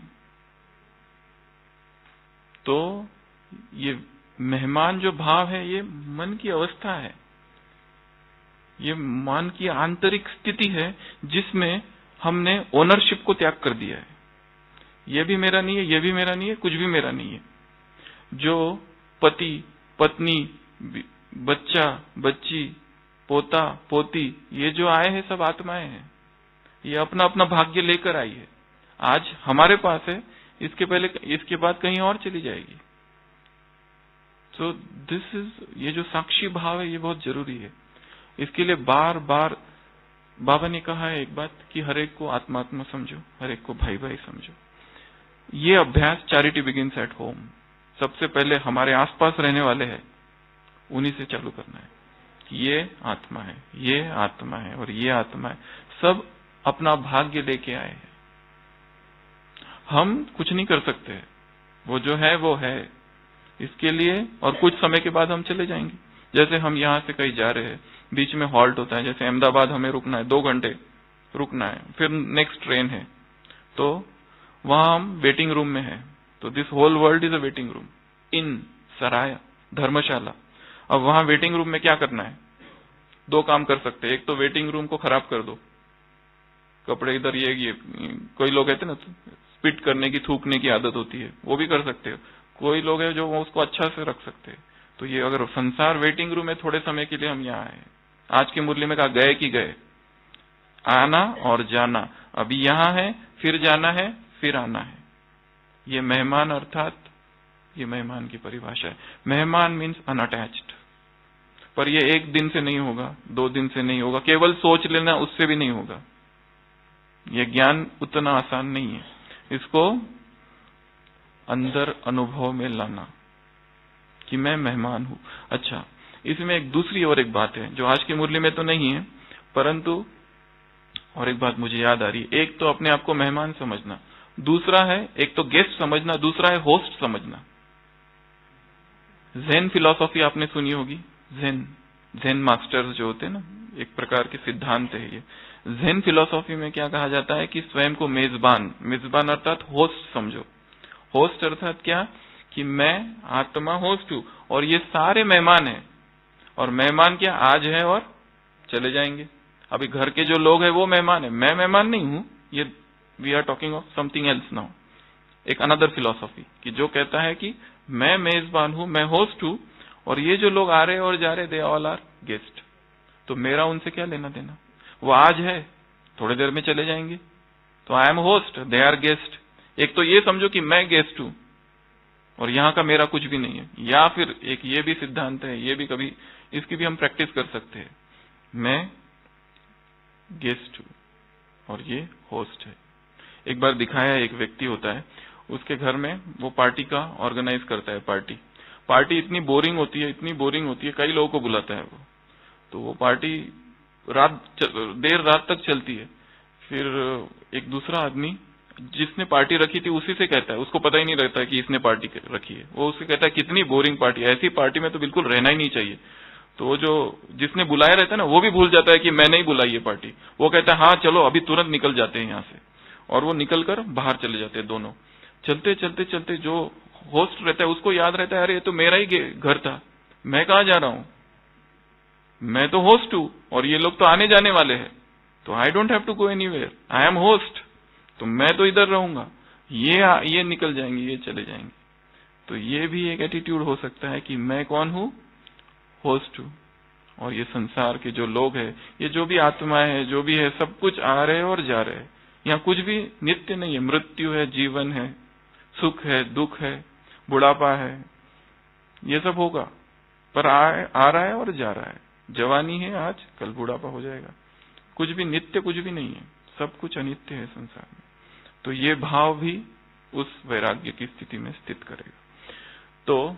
Speaker 1: तो ये मेहमान जो भाव है, ये मन की अवस्था है। ये मन की आंतरिक स्थिति है जिसमें हमने ओनरशिप को त्याग कर दिया है। ये भी मेरा नहीं है, ये भी मेरा नहीं है, कुछ भी मेरा नहीं है। जो पति, पत्नी, बच्चा, बच्ची, पोता, पोती, ये जो आए हैं सब आत्माएं हैं। ये अपना अपना भाग्य लेकर आई है। आज हमारे पास है, इसके पहले, इसके बाद कहीं और चली जाएगी। तो दिस इज, ये जो साक्षी भाव है ये बहुत जरूरी है। इसके लिए बार बार बाबा ने कहा है एक बात कि हर एक को आत्मात्मा समझो, हर एक को भाई भाई समझो। ये अभ्यास चैरिटी बिगिंस एट होम। सबसे पहले हमारे आसपास रहने वाले हैं, उन्हीं से चालू करना है। ये आत्मा है, ये आत्मा है और ये आत्मा है, सब अपना भाग्य लेके आए हैं। हम कुछ नहीं कर सकते, वो जो है वो है। इसके लिए और कुछ समय के बाद हम चले जाएंगे। जैसे हम यहां से कहीं जा रहे हैं, बीच में हॉल्ट होता है, जैसे अहमदाबाद हमें रुकना है, 2 घंटे रुकना है, फिर नेक्स्ट ट्रेन है, तो वहां हम वेटिंग रूम में है। तो this whole world is a waiting room in सराय, धर्मशाला। अब वहां वेटिंग रूम में क्या करना है? 2 काम कर सकते हैं। एक तो वेटिंग रूम को खराब कर दो, कपड़े इधर ये कोई लोग कहते ना स्पिट करने की, थूकने की आदत होती है, वो भी कर सकते हो। कोई लोग है जो उसको अच्छा से रख सकते हैं। तो ये अगर संसार वेटिंग रूम है, थोड़े समय के लिए हम यहाँ आए। आज के मुरली में कहा गए कि गए, आना और जाना। अभी यहाँ है, फिर जाना है, फिर आना है। ये मेहमान, अर्थात ये मेहमान की परिभाषा है। मेहमान मीन्स अनअटैच्ड। पर ये 1 दिन से नहीं होगा, 2 दिन से नहीं होगा, केवल सोच लेना उससे भी नहीं होगा। ये ज्ञान उतना आसान नहीं है, इसको अंदर अनुभव में लाना कि मैं मेहमान हूं। अच्छा, इसमें एक दूसरी और एक बात है जो आज की मुरली में तो नहीं है, परंतु और एक बात मुझे याद आ रही है। एक तो अपने आप को मेहमान समझना, दूसरा है, एक तो गेस्ट समझना, दूसरा है होस्ट समझना। ज़ेन फिलॉसफी आपने सुनी होगी। ज़ेन मास्टर्स जो होते हैं ना, एक प्रकार के सिद्धांत है ये। ज़ेन फिलॉसफी में क्या कहा जाता है कि स्वयं को मेजबान, मेजबान अर्थात होस्ट समझो। होस्ट अर्थात क्या कि मैं आत्मा होस्ट हूं और ये सारे मेहमान हैं। और मेहमान क्या, आज है और चले जाएंगे। अभी घर के जो लोग हैं वो मेहमान है, मैं मेहमान नहीं हूं। ये we are talking of something else now, एक अनदर फिलॉसफी कि जो कहता है कि मैं मेजबान हूं, मैं होस्ट हूं और ये जो लोग आ रहे और जा रहे, दे ऑल आर गेस्ट। तो मेरा उनसे क्या लेना देना? वो आज है, थोड़ी देर में चले जाएंगे। तो आई am host, they our guest. एक तो ये समझो कि मैं गेस्ट हूं और यहां का मेरा कुछ भी नहीं है। या फिर एक ये भी सिद्धांत है, ये भी कभी इसकी भी हम प्रैक्टिस कर सकते हैं। मैं गेस्ट हूं और ये होस्ट है। एक बार दिखाया, एक व्यक्ति होता है, उसके घर में वो पार्टी का ऑर्गेनाइज करता है। पार्टी इतनी बोरिंग होती है, इतनी बोरिंग होती है, कई लोगों को बुलाता है वो। तो वो पार्टी देर रात तक चलती है। फिर एक दूसरा आदमी जिसने पार्टी रखी थी उसी से कहता है, उसको पता ही नहीं रहता है कि इसने पार्टी रखी है। वो उससे कहता है कितनी बोरिंग पार्टी, ऐसी पार्टी में तो बिल्कुल रहना ही नहीं चाहिए। तो वो जो जिसने बुलाया रहता है ना, वो भी भूल जाता है कि मैंने ही बुलाई ये पार्टी। वो कहता है हाँ चलो अभी तुरंत निकल जाते हैं यहाँ से। और वो निकलकर बाहर चले जाते हैं दोनों। चलते चलते चलते जो होस्ट रहता है उसको याद रहता है, अरे ये तो मेरा ही घर था, मैं कहाँ जा रहा हूँ, मैं तो होस्ट हूँ और ये लोग तो आने जाने वाले हैं, तो I don't have to go anywhere, I am host, तो मैं तो इधर रहूंगा। ये निकल जाएंगे, ये चले जाएंगे। तो ये भी एक एटीट्यूड हो सकता है कि मैं कौन हूं, होस्ट हूं। और ये संसार के जो लोग हैं, ये जो भी आत्माएं है, जो भी है, सब कुछ आ रहे हैं और जा रहे हैं। यहाँ कुछ भी नित्य नहीं है। मृत्यु है, जीवन है, सुख है, दुख है, बुढ़ापा है, ये सब होगा। पर आ रहा है और जा रहा है। जवानी है आज, कल बुढ़ापा हो जाएगा। कुछ भी नित्य कुछ भी नहीं है, सब कुछ अनित्य है संसार में। तो ये भाव भी उस वैराग्य की स्थिति में स्थित करेगा। तो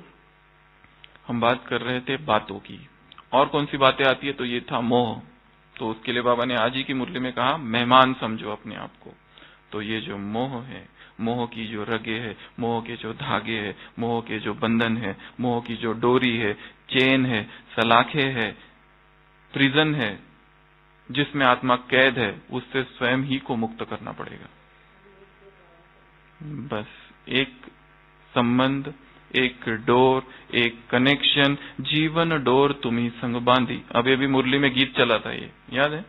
Speaker 1: हम बात कर रहे थे बातों की, और कौन सी बातें आती है, तो ये था मोह। तो उसके लिए बाबा ने आज ही की मुरली में कहा मेहमान समझो अपने आप को। तो ये जो मोह है, मोह की जो रगे है, मोह के जो धागे है, मोह के जो बंधन है, मोह की जो डोरी है, चेन है, सलाखे है, प्रिजन है, जिसमें आत्मा कैद है, उससे स्वयं ही को मुक्त करना पड़ेगा। बस एक संबंध, एक डोर, एक कनेक्शन, जीवन डोर तुम्ही संग बांधी। अभी अभी मुरली में गीत चला था, ये याद है?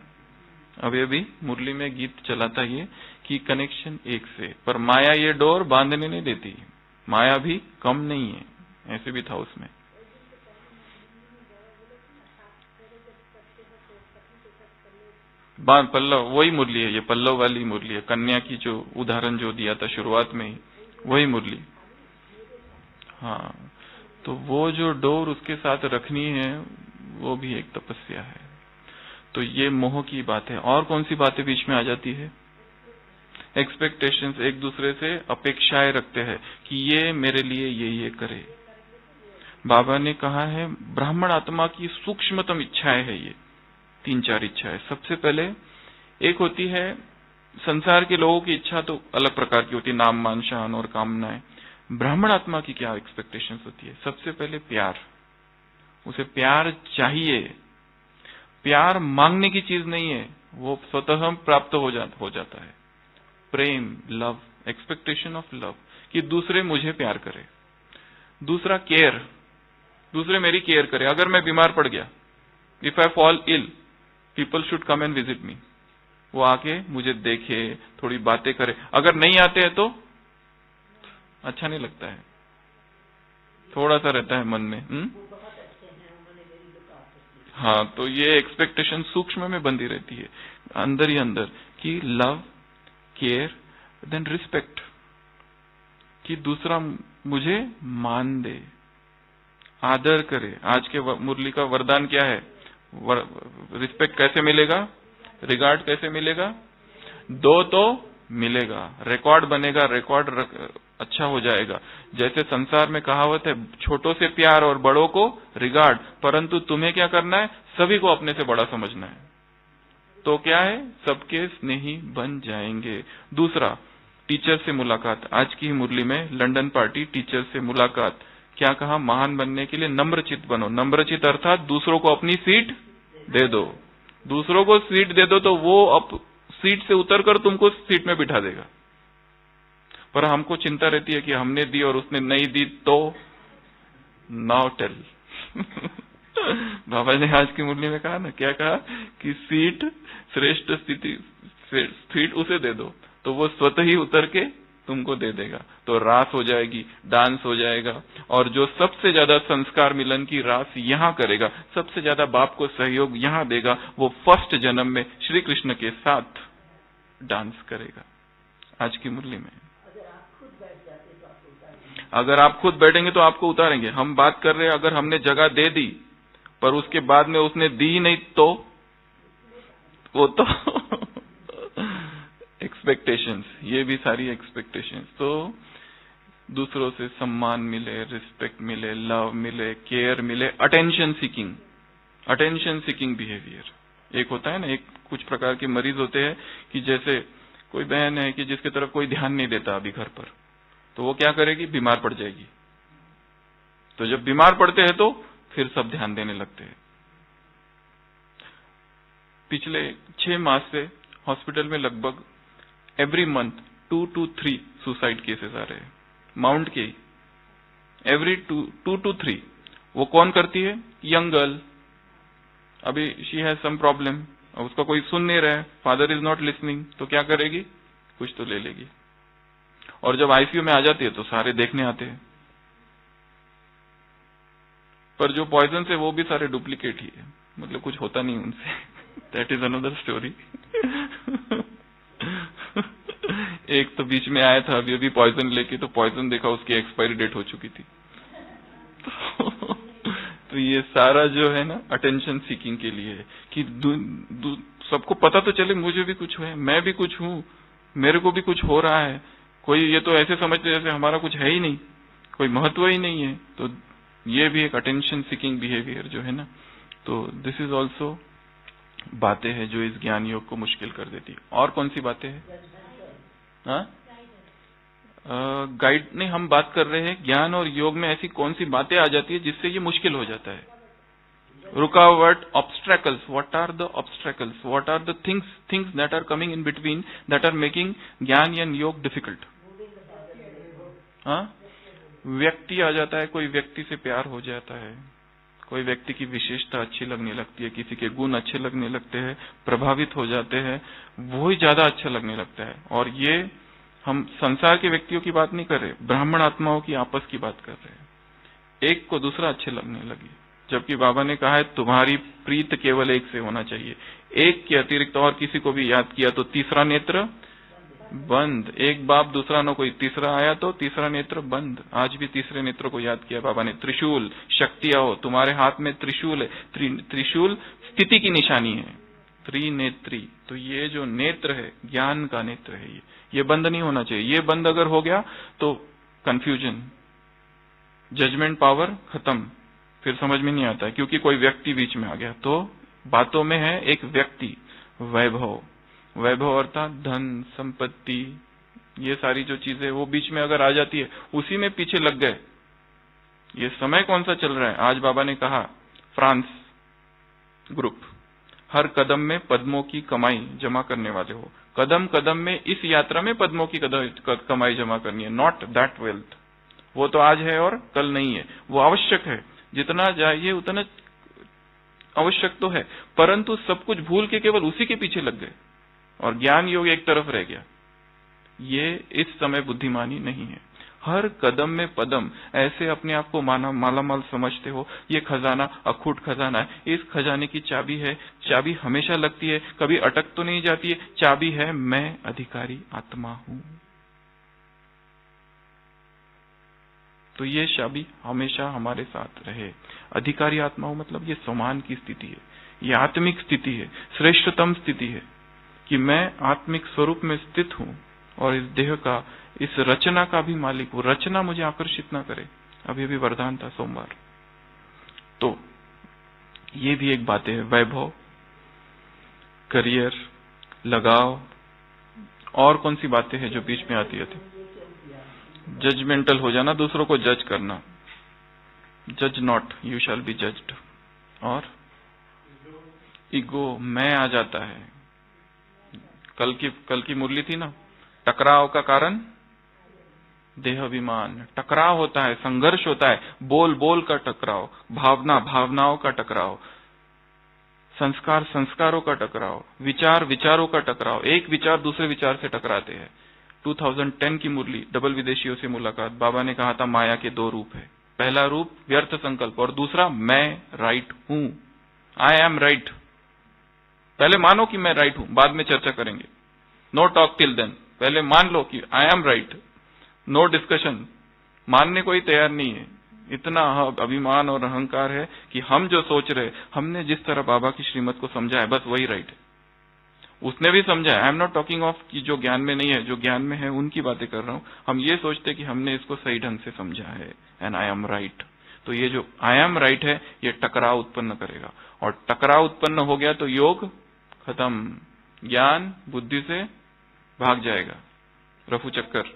Speaker 1: अभी अभी मुरली में गीत चला था ये कि कनेक्शन एक से, पर माया ये डोर बांधने नहीं देती। माया भी कम नहीं है, ऐसे भी था उसमें। पल्लव, वही मुरली है ये, पल्लव वाली मुरली है। कन्या की जो उदाहरण जो दिया था शुरुआत में ही, वही मुरली। हाँ, तो वो जो डोर उसके साथ रखनी है, वो भी एक तपस्या है। तो ये मोह की बात है। और कौन सी बातें बीच में आ जाती है? एक्सपेक्टेशंस, एक दूसरे से अपेक्षाएं रखते हैं कि ये मेरे लिए ये करे। बाबा ने कहा है ब्राह्मण आत्मा की सूक्ष्मतम इच्छाएं है ये 3-4 इच्छाएं। सबसे पहले एक होती है, संसार के लोगों की इच्छा तो अलग प्रकार की होती है, नाम मान शान और कामनाएं। ब्राह्मण आत्मा की क्या एक्सपेक्टेशंस होती है? सबसे पहले प्यार, उसे प्यार चाहिए। प्यार मांगने की चीज नहीं है, वो स्वतः प्राप्त हो जाता है। प्रेम, लव, एक्सपेक्टेशन ऑफ लव, कि दूसरे मुझे प्यार करे। दूसरा केयर, दूसरे मेरी केयर करे। अगर मैं बीमार पड़ गया, if I fall ill, people should come and visit me. वो आके मुझे देखे, थोड़ी बातें करे। अगर नहीं आते हैं तो अच्छा नहीं लगता है, थोड़ा सा रहता है मन में। हाँ, तो ये एक्सपेक्टेशन सूक्ष्म में बंधी रहती है, अंदर ही अंदर, कि लव, केयर, देन रिस्पेक्ट, कि दूसरा मुझे मान दे, आदर करे। आज के मुरली का वरदान क्या है? रिस्पेक्ट कैसे मिलेगा? रिगार्ड कैसे मिलेगा? दो तो मिलेगा, रिकॉर्ड बनेगा, रिकॉर्ड अच्छा हो जाएगा। जैसे संसार में कहावत है, छोटों से प्यार और बड़ों को रिगार्ड, परंतु तुम्हें क्या करना है? सभी को अपने से बड़ा समझना है। तो क्या है? सबके स्नेही बन जाएंगे। दूसरा, टीचर से मुलाकात। आज की मुरली में लंदन पार्टी, टीचर से मुलाकात। क्या कहा? महान बनने के लिए नम्रचित बनो। नम्रचित अर्थात दूसरों को अपनी सीट दे दो। दूसरों को सीट दे दो तो वो अब सीट से उतरकर तुमको सीट में बिठा देगा। पर हमको चिंता रहती है कि हमने दी और उसने नहीं दी तो नाउ टेल। बाबा ने आज की मुरली में कहा ना, क्या कहा? कि सीट श्रेष्ठ स्थिति, सीट उसे दे दो तो वो स्वतः ही उतर के तुमको दे देगा। तो रास हो जाएगी, डांस हो जाएगा, और जो सबसे ज्यादा संस्कार मिलन की रास यहाँ करेगा, सबसे ज्यादा बाप को सहयोग यहाँ देगा, वो फर्स्ट जन्म में श्री कृष्ण के साथ डांस करेगा। आज की मुरली में अगर आप खुद बैठेंगे तो आपको उतारेंगे। हम बात कर रहे हैं, अगर हमने जगह दे दी पर उसके बाद में उसने दी ही नहीं तो वो तो एक्सपेक्टेशंस, ये भी सारी एक्सपेक्टेशंस। तो दूसरों से सम्मान मिले, रिस्पेक्ट मिले, लव मिले, केयर मिले, अटेंशन सीकिंग बिहेवियर। एक होता है ना, एक कुछ प्रकार के मरीज होते हैं कि जैसे कोई बहन है कि जिसकी तरफ कोई ध्यान नहीं देता अभी घर पर, तो वो क्या करेगी? बीमार पड़ जाएगी। तो जब बीमार पड़ते हैं तो फिर सब ध्यान देने लगते हैं। पिछले 6 मास से हॉस्पिटल में लगभग every month 2 to 3 suicide cases आ रहे हैं, माउंट के। Every 2 to 3। वो कौन करती है? Young girl. अभी शी हैज सम प्रॉब्लम, उसका कोई सुन नहीं रहा है, फादर इज नॉट लिसनिंग, तो क्या करेगी? कुछ तो ले लेगी। और जब आईसीयू में आ जाती है तो सारे देखने आते हैं, पर जो पॉइजन है वो भी सारे डुप्लीकेट ही है, मतलब कुछ होता नहीं उनसे। That is another story. एक तो बीच में आया था अभी पॉइजन लेके, तो पॉइजन देखा उसकी एक्सपायरी डेट हो चुकी थी। तो ये सारा जो है ना अटेंशन सीकिंग के लिए है कि सबको पता तो चले मुझे भी कुछ है, मैं भी कुछ हूं, मेरे को भी कुछ हो रहा है। कोई ये तो ऐसे समझते जैसे हमारा कुछ है ही नहीं, कोई महत्व ही नहीं है। तो ये भी एक अटेंशन सीकिंग बिहेवियर जो है ना, तो दिस इज ऑल्सो बातें हैं जो इस ज्ञान योग को मुश्किल कर देती है। और कौन सी बातें हैं? गाइड नहीं, हम बात कर रहे हैं ज्ञान और योग में ऐसी कौन सी बातें आ जाती है जिससे ये मुश्किल हो जाता है? रुकावट, obstacles. What are the obstacles? What are the things that are coming in between, that are making gyan and yoga difficult? व्यक्ति आ जाता है, कोई व्यक्ति से प्यार हो जाता है, कोई व्यक्ति की विशेषता अच्छी लगने लगती है, किसी के गुण अच्छे लगने लगते हैं, प्रभावित हो जाते हैं, वो ही ज्यादा अच्छा लगने लगता है। और ये हम संसार के व्यक्तियों की बात नहीं कर रहे, ब्राह्मण आत्माओं की आपस की बात कर रहे हैं। एक को दूसरा अच्छे लगने लगे, जबकि बाबा ने कहा है तुम्हारी प्रीत केवल एक से होना चाहिए। एक के अतिरिक्त और किसी को भी याद किया तो तीसरा नेत्र बंद। एक बाप दूसरा न कोई, तीसरा आया तो तीसरा नेत्र बंद। आज भी तीसरे नेत्र को याद किया बाबा ने। त्रिशूल, शक्तियां हो, तुम्हारे हाथ में त्रिशूल है। त्रिशूल स्थिति की निशानी है, त्रिनेत्री। तो ये जो नेत्र है ज्ञान का नेत्र है, ये बंद नहीं होना चाहिए। ये बंद अगर हो गया तो कंफ्यूजन, जजमेंट पावर खत्म, फिर समझ में नहीं आता है, क्योंकि कोई व्यक्ति बीच में आ गया। तो बातों में है एक व्यक्ति, वैभव, वैभव अर्थात धन संपत्ति, ये सारी जो चीजें वो बीच में अगर आ जाती है, उसी में पीछे लग गए। ये समय कौन सा चल रहा है? आज बाबा ने कहा फ्रांस ग्रुप, हर कदम में पद्मों की कमाई जमा करने वाले हो। कदम कदम में इस यात्रा में पद्मों की कमाई जमा करनी है, नॉट दैट वेल्थ। वो तो आज है और कल नहीं है, वो आवश्यक है, जितना चाहिए उतना आवश्यक तो है, परंतु सब कुछ भूल के केवल उसी के पीछे लग गए और ज्ञान योग एक तरफ रह गया। ये इस समय बुद्धिमानी नहीं है। हर कदम में पदम, ऐसे अपने आप को मालामाल समझते हो, ये खजाना अखूट खजाना है, इस खजाने की चाबी है, चाबी हमेशा लगती है, कभी अटक तो नहीं जाती है। चाबी है मैं अधिकारी आत्मा हूं। तो ये चाबी हमेशा हमारे साथ रहे। अधिकारी आत्मा हूं मतलब ये सम्मान की स्थिति है, ये आत्मिक स्थिति है, श्रेष्ठतम स्थिति है कि मैं आत्मिक स्वरूप में स्थित हूं और इस देह का, इस रचना का भी मालिक हूं। रचना मुझे आकर्षित ना करे। अभी अभी वरदान था सोमवार। तो ये भी एक बात है, वैभव, करियर, लगाव, और कौन सी बातें हैं जो बीच में आती है? जजमेंटल हो जाना, दूसरों को जज करना, जज not you shall be judged. और ईगो, मैं आ जाता है। कल की मुरली थी ना, टकराव का कारण देहाभिमान। टकराव होता है, संघर्ष होता है, बोल बोल का टकराव, भावना भावनाओं का टकराव, संस्कार संस्कारों का टकराव, विचार विचारों का टकराव। एक विचार दूसरे विचार से टकराते हैं। 2010 की मुरली, डबल विदेशियों से मुलाकात। बाबा ने कहा था माया के दो रूप है, पहला रूप व्यर्थ संकल्प और दूसरा मैं राइट हूं, आई एम राइट। पहले मानो कि मैं राइट हूं, बाद में चर्चा करेंगे। नो टॉक टिल देन, पहले मान लो कि I am right, no discussion. मानने को ही तैयार नहीं है। इतना अभिमान और अहंकार है कि हम जो सोच रहे, हमने जिस तरह बाबा की श्रीमत को समझा है, बस वही राइट है। उसने भी समझा है। I am not talking of कि जो ज्ञान में नहीं है, जो ज्ञान में है उनकी बातें कर रहा हूं। हम ये सोचते कि हमने इसको सही ढंग से समझा है, एंड आई एम राइट। तो ये जो आई एम राइट है, ये टकराव उत्पन्न करेगा, और टकराव उत्पन्न हो गया तो योग खत्म, ज्ञान बुद्धि से भाग जाएगा, रफू चक्कर।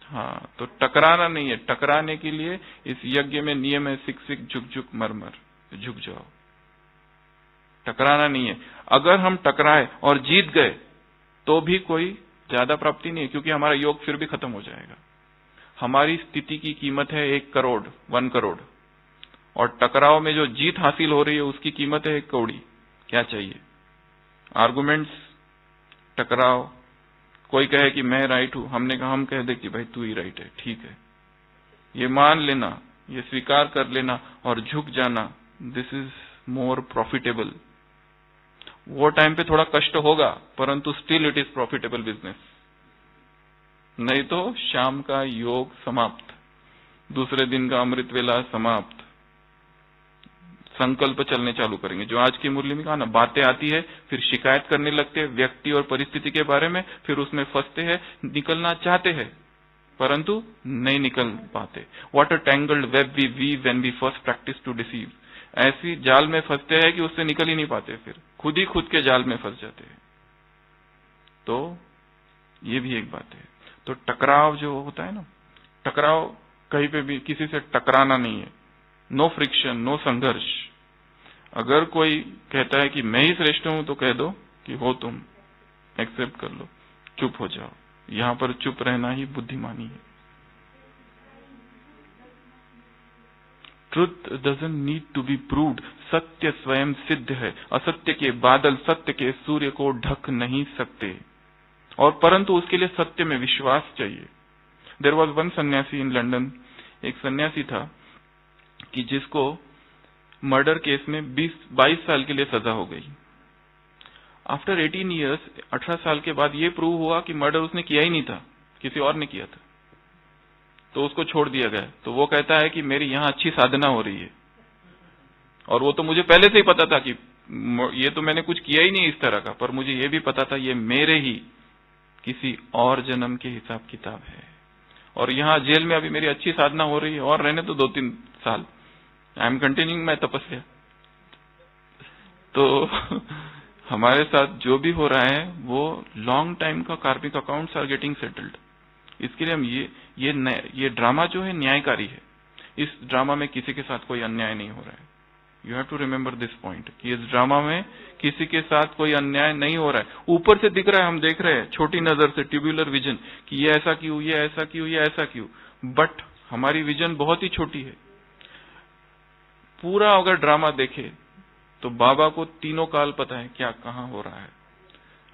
Speaker 1: हाँ, तो टकराना नहीं है। टकराने के लिए इस यज्ञ में नियम है, सिक सिक झुक झुक मर मर, झुक जाओ। टकराना नहीं है। अगर हम टकराए और जीत गए तो भी कोई ज्यादा प्राप्ति नहीं है, क्योंकि हमारा योग फिर भी खत्म हो जाएगा। हमारी स्थिति की कीमत है 1 करोड़, 1 करोड़, और टकराव में जो जीत हासिल हो रही है उसकी कीमत है 1 कौड़ी। क्या चाहिए? आर्गुमेंट्स, टकराव। कोई कहे कि मैं राइट हूं, हमने कहा हम कह दे कि भाई तू ही राइट है, ठीक है। ये मान लेना, ये स्वीकार कर लेना और झुक जाना, दिस इज मोर प्रॉफिटेबल। वो टाइम पे थोड़ा कष्ट होगा, परंतु still it is profitable business. नहीं तो शाम का योग समाप्त, दूसरे दिन का अमृत वेला समाप्त, संकल्प चलने चालू करेंगे। जो आज की मुरली में कहा ना, बातें आती है, फिर शिकायत करने लगते हैं व्यक्ति और परिस्थिति के बारे में, फिर उसमें फंसते हैं, निकलना चाहते हैं परंतु नहीं निकल पाते। What a tangled web we weave when we first practise to deceive. ऐसी जाल में फंसते हैं कि उससे निकल ही नहीं पाते, फिर खुद ही खुद के जाल में फंस जाते हैं। तो ये भी एक बात है। तो टकराव जो होता है ना, टकराव कहीं पे भी किसी से टकराना नहीं है। नो फ्रिक्शन, नो संघर्ष। अगर कोई कहता है कि मैं ही श्रेष्ठ हूं तो कह दो कि हो तुम, एक्सेप्ट कर लो, चुप हो जाओ। यहां पर चुप रहना ही बुद्धिमानी है। Truth doesn't need to be proved. सत्य स्वयं सिद्ध है। असत्य के बादल सत्य के सूर्य को ढक नहीं सकते, और परंतु उसके लिए सत्य में विश्वास चाहिए। देयर वॉज वन सन्यासी इन लंदन। एक सन्यासी था कि जिसको मर्डर केस में 22 साल के लिए सजा हो गई। आफ्टर 18 ईयर्स, 18 साल के बाद ये प्रूव हुआ कि मर्डर उसने किया ही नहीं था, किसी और ने किया था, तो उसको छोड़ दिया गया। तो वो कहता है कि मेरी यहाँ अच्छी साधना हो रही है, और वो तो मुझे पहले से ही पता था कि ये तो मैंने कुछ किया ही नहीं इस तरह का, पर मुझे ये भी पता था ये मेरे ही किसी और जन्म के हिसाब किताब है, और यहाँ जेल में अभी मेरी अच्छी साधना हो रही है, और रहने तो 2-3 साल, आई एम कंटिन्यूइंग माय तपस्या। तो हमारे साथ जो भी हो रहा है वो लॉन्ग टाइम का कार्मिक अकाउंट्स आर गेटिंग सेटल्ड। इसके लिए हम ये ड्रामा जो है न्यायकारी है। इस ड्रामा में किसी के साथ कोई अन्याय नहीं हो रहा है। You have to remember this point कि इस ड्रामा में किसी के साथ कोई अन्याय नहीं हो रहा है। ऊपर से दिख रहा है, हम देख रहे हैं छोटी नजर से, ट्यूबुलर विजन, कि ये ऐसा क्यों, ये ऐसा क्यों, ये ऐसा क्यों, बट हमारी विजन बहुत ही छोटी है। पूरा अगर ड्रामा देखे तो बाबा को तीनों काल पता है क्या कहाँ हो रहा है,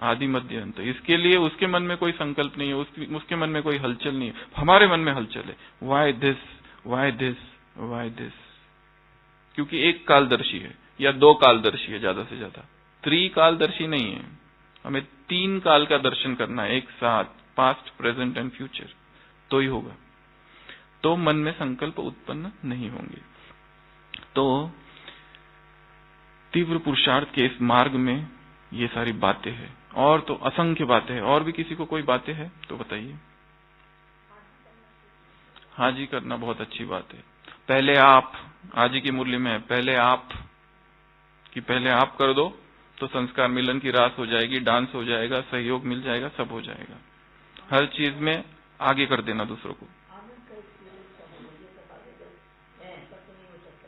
Speaker 1: आदि मध्य अंत। इसके लिए उसके मन में कोई संकल्प नहीं है, उसके मन में कोई हलचल नहीं है। हमारे मन में हलचल है, why this, why this, why this, क्योंकि एक कालदर्शी है या 2 कालदर्शी है ज्यादा से ज्यादा, 3 कालदर्शी नहीं है। हमें 3 काल का दर्शन करना है एक साथ, पास्ट, प्रेजेंट एंड फ्यूचर, तो ही होगा, तो मन में संकल्प उत्पन्न नहीं होंगे। तो तीव्र पुरुषार्थ के इस मार्ग में ये सारी बातें हैं, और तो असंख्य बातें हैं। और भी किसी को कोई बातें हैं तो बताइए। हाँ जी करना बहुत अच्छी बात है। पहले आप, आज ही की मुरली में पहले आप, कि पहले आप कर दो तो संस्कार मिलन की रास हो जाएगी, डांस हो जाएगा, सहयोग मिल जाएगा, सब हो जाएगा। हर चीज में आगे कर देना दूसरों को,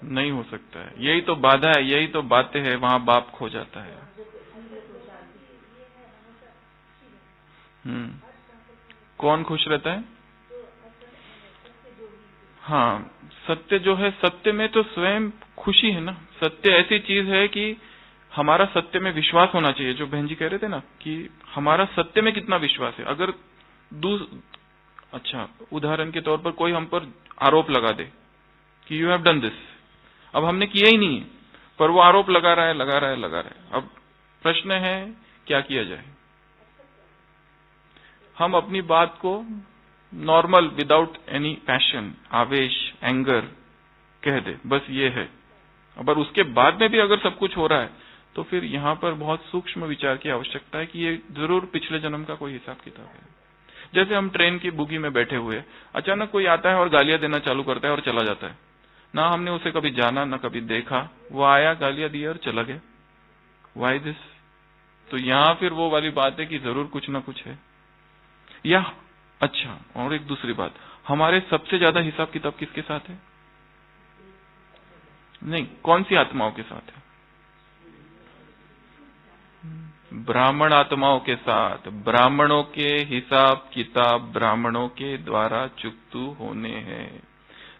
Speaker 1: नहीं हो सकता है। यही तो बाधा है, यही तो बातें है, वहां बाप खो जाता है। कौन खुश रहता है? हाँ, सत्य जो है, सत्य में तो स्वयं खुशी है ना। सत्य ऐसी चीज है कि हमारा सत्य में विश्वास होना चाहिए। जो बहन जी कह रहे थे ना कि हमारा सत्य में कितना विश्वास है। अगर अच्छा, उदाहरण के तौर पर कोई हम पर आरोप लगा दे कि यू हैव डन दिस, अब हमने किया ही नहीं है, पर वो आरोप लगा रहा है, लगा रहा है, लगा रहा है। अब प्रश्न है क्या किया जाए। हम अपनी बात को नॉर्मल, विदाउट एनी पैशन, आवेश, एंगर कह दे, बस ये है। अगर उसके बाद में भी अगर सब कुछ हो रहा है तो फिर यहाँ पर बहुत सूक्ष्म विचार की आवश्यकता है कि ये जरूर पिछले जन्म का कोई हिसाब किताब है। जैसे हम ट्रेन की बुगी में बैठे हुए, अचानक कोई आता है और गालियां देना चालू करता है और चला जाता है। ना हमने उसे कभी जाना, ना कभी देखा, वो आया, गालियां दी और चला गया। Why this? तो यहाँ फिर वो वाली बात है कि जरूर कुछ ना कुछ है। या अच्छा, और एक दूसरी बात, हमारे सबसे ज्यादा हिसाब किताब किसके साथ है? नहीं, कौन सी आत्माओं के साथ है? ब्राह्मण आत्माओं के साथ। ब्राह्मणों के हिसाब किताब ब्राह्मणों के द्वारा चुकतू होने हैं।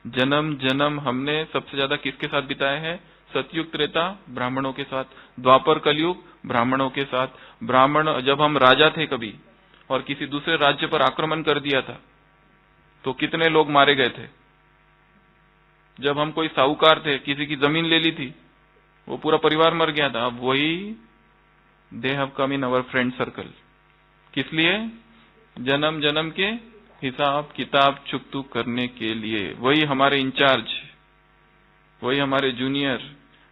Speaker 1: जन्म जन्म हमने सबसे ज्यादा किसके साथ बिताए हैं? सतयुग त्रेता ब्राह्मणों के साथ, द्वापर कलयुग ब्राह्मणों के साथ। ब्राह्मण, जब हम राजा थे कभी और किसी दूसरे राज्य पर आक्रमण कर दिया था तो कितने लोग मारे गए थे। जब हम कोई साहूकार थे, किसी की जमीन ले ली थी, वो पूरा परिवार मर गया था। अब वही they have come in our friend circle. किस लिए? जन्म जन्म के हिसाब किताब चुकतू करने के लिए। वही हमारे इंचार्ज, वही हमारे junior,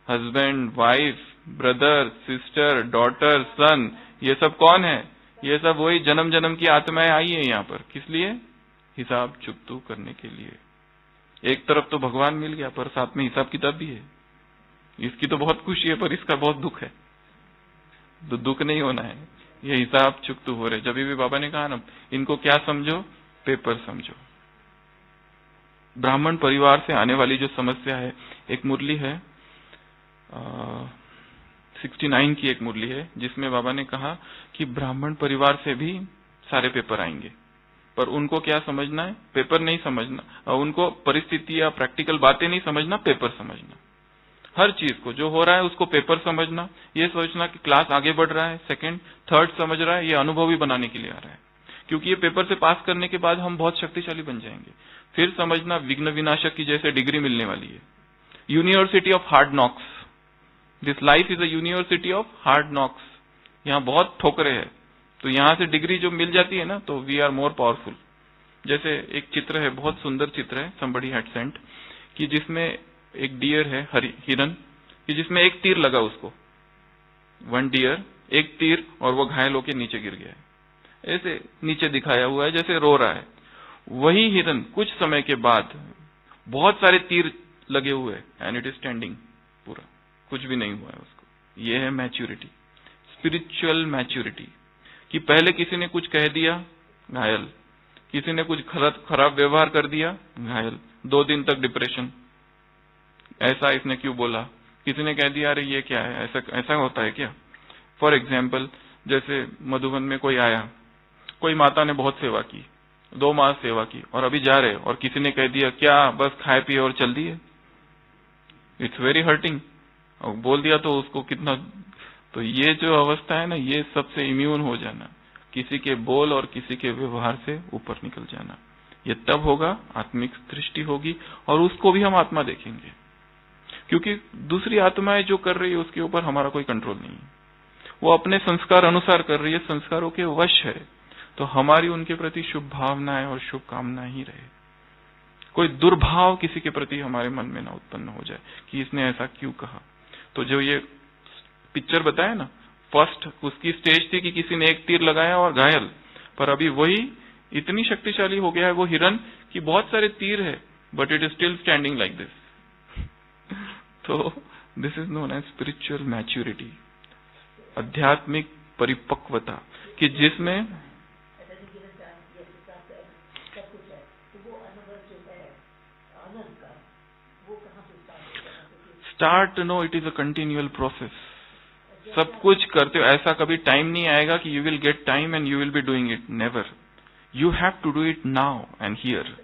Speaker 1: husband, wife, brother, sister, daughter, son, ये सब कौन है? ये सब वही जन्म जन्म की आत्माएं आई है यहाँ पर। किस लिए? हिसाब चुकतू करने के लिए। एक तरफ तो भगवान मिल गया, पर साथ में हिसाब किताब भी है। इसकी तो बहुत खुशी है, पर इसका बहुत दुख है। तो दुख नहीं होना है, ये हिसाब चुकतू हो रहे। जब भी बाबा ने कहा ना, इनको क्या समझो? पेपर समझो। ब्राह्मण परिवार से आने वाली जो समस्या है, एक मुरली है 69 की एक मुरली है, जिसमें बाबा ने कहा कि ब्राह्मण परिवार से भी सारे पेपर आएंगे। पर उनको क्या समझना है? पेपर नहीं समझना, और उनको परिस्थिति या प्रैक्टिकल बातें नहीं समझना, पेपर समझना। हर चीज को जो हो रहा है उसको पेपर समझना, ये सोचना कि क्लास आगे बढ़ रहा है, सेकंड थर्ड समझ रहा है, ये अनुभवी बनाने के लिए आ रहा है, क्योंकि ये पेपर से पास करने के बाद हम बहुत शक्तिशाली बन जाएंगे। फिर समझना विघ्न विनाशक की जैसे डिग्री मिलने वाली है, university of hard knocks. This life is a university of hard knocks. यहाँ बहुत ठोकरे है, तो यहाँ से डिग्री जो मिल जाती है ना, तो वी आर मोर पावरफुल। जैसे एक चित्र है, बहुत सुंदर चित्र है, somebody had sent, कि जिसमें एक डियर है, हिरन, कि जिसमें एक तीर लगा उसको, वन डियर, एक तीर, और वो घायल होकर नीचे गिर गया है। ऐसे नीचे दिखाया हुआ है जैसे रो रहा है। वही हिरन कुछ समय के बाद बहुत सारे तीर लगे हुए हैं, एंड इट इज स्टैंडिंग, पूरा कुछ भी नहीं हुआ है उसको। ये है मैच्योरिटी, स्पिरिचुअल मैच्योरिटी, कि पहले किसी ने कुछ कह दिया, घायल, किसी ने कुछ खराब व्यवहार कर दिया, घायल, 2 दिन तक डिप्रेशन, ऐसा इसने क्यों बोला, किसी ने कह दिया अरे ये क्या है, ऐसा होता है क्या। फॉर एग्जाम्पल, जैसे मधुबन में कोई आया, कोई माता ने बहुत सेवा की, 2 मास सेवा की, और अभी जा रहे, और किसी ने कह दिया क्या बस खाए पिए और चल दिए। It's very hurting. और बोल दिया तो उसको कितना, तो ये जो अवस्था है ना, ये सबसे इम्यून हो जाना, किसी के बोल और किसी के व्यवहार से ऊपर निकल जाना, ये तब होगा, आत्मिक दृष्टि होगी, और उसको भी हम आत्मा देखेंगे, क्योंकि दूसरी आत्माएं जो कर रही है उसके ऊपर हमारा कोई कंट्रोल नहीं है, वो अपने संस्कार अनुसार कर रही है, संस्कारों के वश है, तो हमारी उनके प्रति शुभ भावनाएं और शुभकामनाएं ही रहे। कोई दुर्भाव किसी के प्रति हमारे मन में ना उत्पन्न हो जाए कि इसने ऐसा क्यों कहा। तो जो ये पिक्चर बताया ना, फर्स्ट उसकी स्टेज थी कि किसी ने एक तीर लगाया और घायल, पर अभी वही इतनी शक्तिशाली हो गया है वो हिरन कि बहुत सारे तीर है, but it is still standing like this. तो this is known as spiritual maturity, आध्यात्मिक परिपक्वता, कि जिसमें start, no, it is a continual process. सब कुछ करते हो, ऐसा कभी टाइम नहीं आएगा कि you will get time and you will be doing it, never. You have to do it now and here.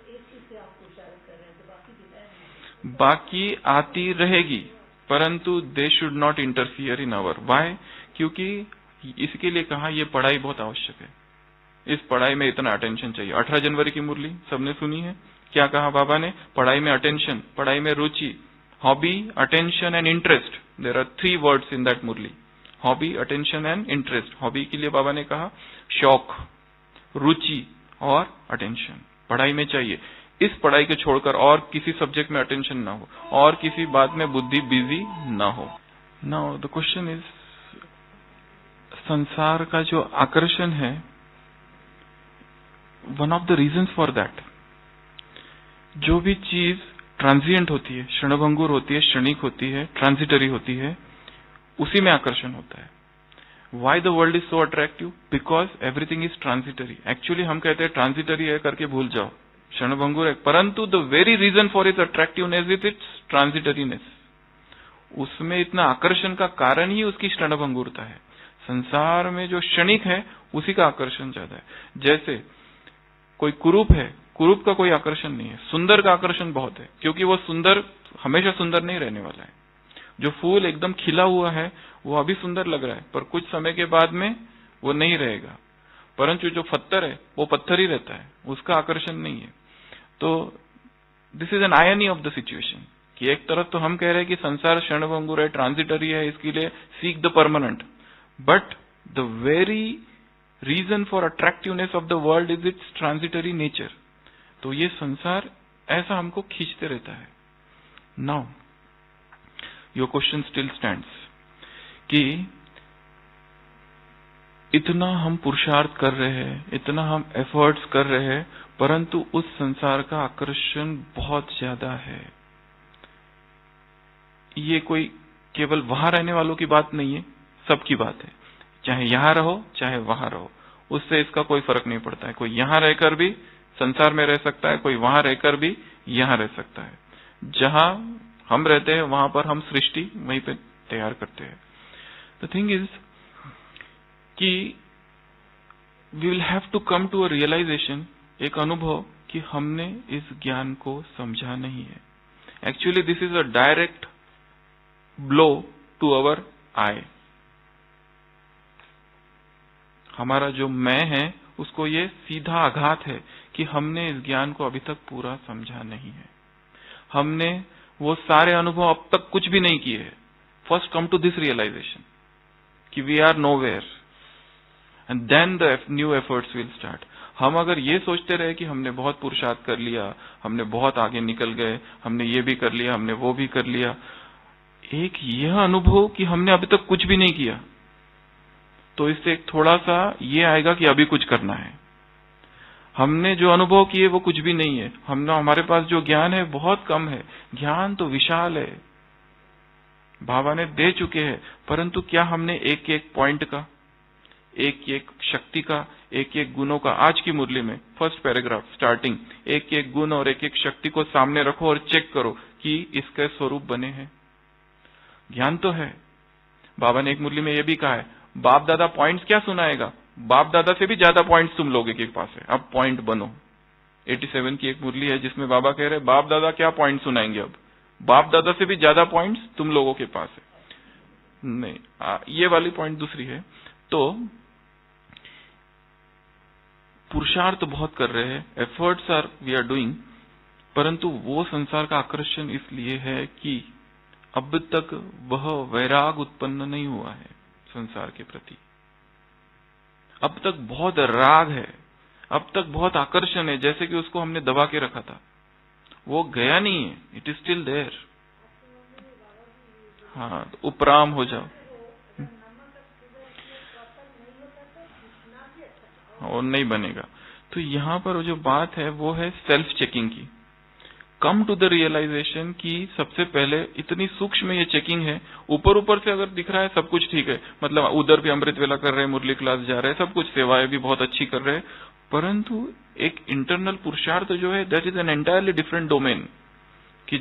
Speaker 1: बाकी आती रहेगी, परंतु they should not interfere in our. Why? क्योंकि इसके लिए कहा ये पढ़ाई बहुत आवश्यक है, इस पढ़ाई में इतना अटेंशन चाहिए। 18 जनवरी की मुरली सबने सुनी है, क्या कहा बाबा ने? पढ़ाई में अटेंशन, पढ़ाई में रुचि, hobby, attention and interest. There are 3 words in that Murli, hobby, attention and interest. Hobby के लिए बाबा ने कहा शौक, रुचि और अटेंशन पढ़ाई में चाहिए। इस पढ़ाई को छोड़कर और किसी सब्जेक्ट में अटेंशन ना हो, और किसी बात में बुद्धि बिजी ना हो। नाउ द क्वेश्चन इज, संसार का जो आकर्षण है, one of the reasons for that, जो भी चीज ट्रांजिएंट होती है, क्षणभंगुर होती है, क्षणिक होती है, ट्रांजिटरी होती है, उसी में आकर्षण होता है। Why the world is so attractive? Because everything is transitory. Actually हम कहते हैं ट्रांजिटरी है करके भूल जाओ, क्षणभंगुर है, परंतु the very reason for its attractiveness is its transitoriness. उसमें इतना आकर्षण का कारण ही उसकी क्षणभंगुरता है। संसार में जो क्षणिक है उसी का आकर्षण ज्यादा है। जैसे कोई कुरूप है, कुरूप का कोई आकर्षण नहीं है, सुंदर का आकर्षण बहुत है, क्योंकि वो सुंदर हमेशा सुंदर नहीं रहने वाला है। जो फूल एकदम खिला हुआ है वो अभी सुंदर लग रहा है, पर कुछ समय के बाद में वो नहीं रहेगा, परंतु जो पत्थर है वो पत्थर ही रहता है, उसका आकर्षण नहीं है। तो this is an irony of the situation, कि एक तरफ तो हम कह रहे हैं कि संसार क्षणभंगुर है, ट्रांजिटरी है, इसके लिए seek the permanent, but the very reason for attractiveness of the world is its transitory nature. तो ये संसार ऐसा हमको खींचते रहता है। Now your question still stands, कि इतना हम पुरुषार्थ कर रहे हैं, इतना हम एफर्ट्स कर रहे हैं, परंतु उस संसार का आकर्षण बहुत ज्यादा है। ये कोई केवल वहां रहने वालों की बात नहीं है, सबकी बात है, चाहे यहां रहो चाहे वहां रहो, उससे इसका कोई फर्क नहीं पड़ता है। कोई यहां रहकर भी संसार में रह सकता है, कोई वहां रहकर भी यहां रह सकता है। जहां हम रहते हैं वहां पर हम सृष्टि वहीं पे तैयार करते हैं। द थिंग इज कि we will have to come to a realisation एक अनुभव कि हमने इस ज्ञान को समझा नहीं है। Actually this is a direct blow to our eye. हमारा जो मैं है उसको ये सीधा आघात है कि हमने इस ज्ञान को अभी तक पूरा समझा नहीं है। हमने वो सारे अनुभव अब तक कुछ भी नहीं किए हैं। First come to this realization कि we are nowhere and then the new efforts will start. हम अगर ये सोचते रहे कि हमने बहुत पुरुषार्थ कर लिया, हमने बहुत आगे निकल गए, हमने ये भी कर लिया, हमने वो भी कर लिया, एक यह अनुभव कि हमने अभी तक कुछ भी नहीं किया, तो इससे एक थोड़ा सा ये आएगा कि अभी कुछ करना है। हमने जो अनुभव किए वो कुछ भी नहीं है। हमारे पास जो ज्ञान है बहुत कम है। ज्ञान तो विशाल है, बाबा ने दे चुके हैं, परंतु क्या हमने एक एक पॉइंट का, एक एक शक्ति का, एक एक गुणों का, आज की मुरली में फर्स्ट पैराग्राफ स्टार्टिंग, एक एक गुण और एक एक शक्ति को सामने रखो और चेक करो कि इसके स्वरूप बने हैं। ज्ञान तो है। बाबा ने एक मुरली में यह भी कहा है, बाप दादा पॉइंट्स क्या सुनाएगा, बाप दादा से भी ज्यादा पॉइंट्स तुम लोगों के पास है, अब पॉइंट बनो। 87 की एक मुरली है जिसमें बाबा कह रहे बाप दादा क्या पॉइंट सुनाएंगे, अब बाप दादा से भी ज्यादा पॉइंट्स तुम लोगों के पास है। नहीं, ये वाली पॉइंट दूसरी है। तो पुरुषार्थ बहुत कर रहे हैं, efforts are we are doing, परंतु वो संसार का आकर्षण इसलिए है कि अब तक वह वैराग उत्पन्न नहीं हुआ है संसार के प्रति। अब तक बहुत राग है, अब तक बहुत आकर्षण है, जैसे कि उसको हमने दबा के रखा था, वो गया नहीं है, इट इज स्टिल देयर। हाँ, तो उपराम हो जाओ और नहीं बनेगा। तो यहाँ पर जो बात है वो है सेल्फ चेकिंग की। कम टू द रियलाइजेशन की सबसे पहले इतनी सूक्ष्म ये चेकिंग है। ऊपर ऊपर से अगर दिख रहा है सब कुछ ठीक है, मतलब उधर भी अमृत वेला कर रहे हैं, मुरली क्लास जा रहे हैं, सब कुछ सेवाएं भी बहुत अच्छी कर रहे हैं, परंतु एक इंटरनल पुरुषार्थ जो है that is an entirely different domain, कि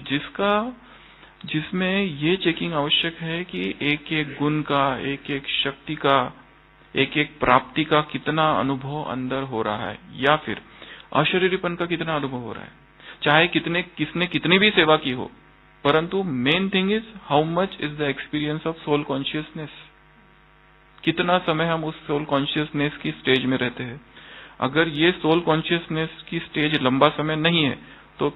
Speaker 1: जिसमें ये चेकिंग आवश्यक है कि एक एक गुण का, एक एक शक्ति का, एक एक प्राप्ति का कितना अनुभव अंदर हो रहा है, या फिर अशरीरीपन का कितना अनुभव हो रहा है। चाहे किसने कितनी भी सेवा की हो, परंतु main thing is how much is the experience of soul consciousness. कितना समय हम उस सोल कॉन्शियसनेस की स्टेज में रहते हैं। अगर ये सोल कॉन्शियसनेस की स्टेज लंबा समय नहीं है तो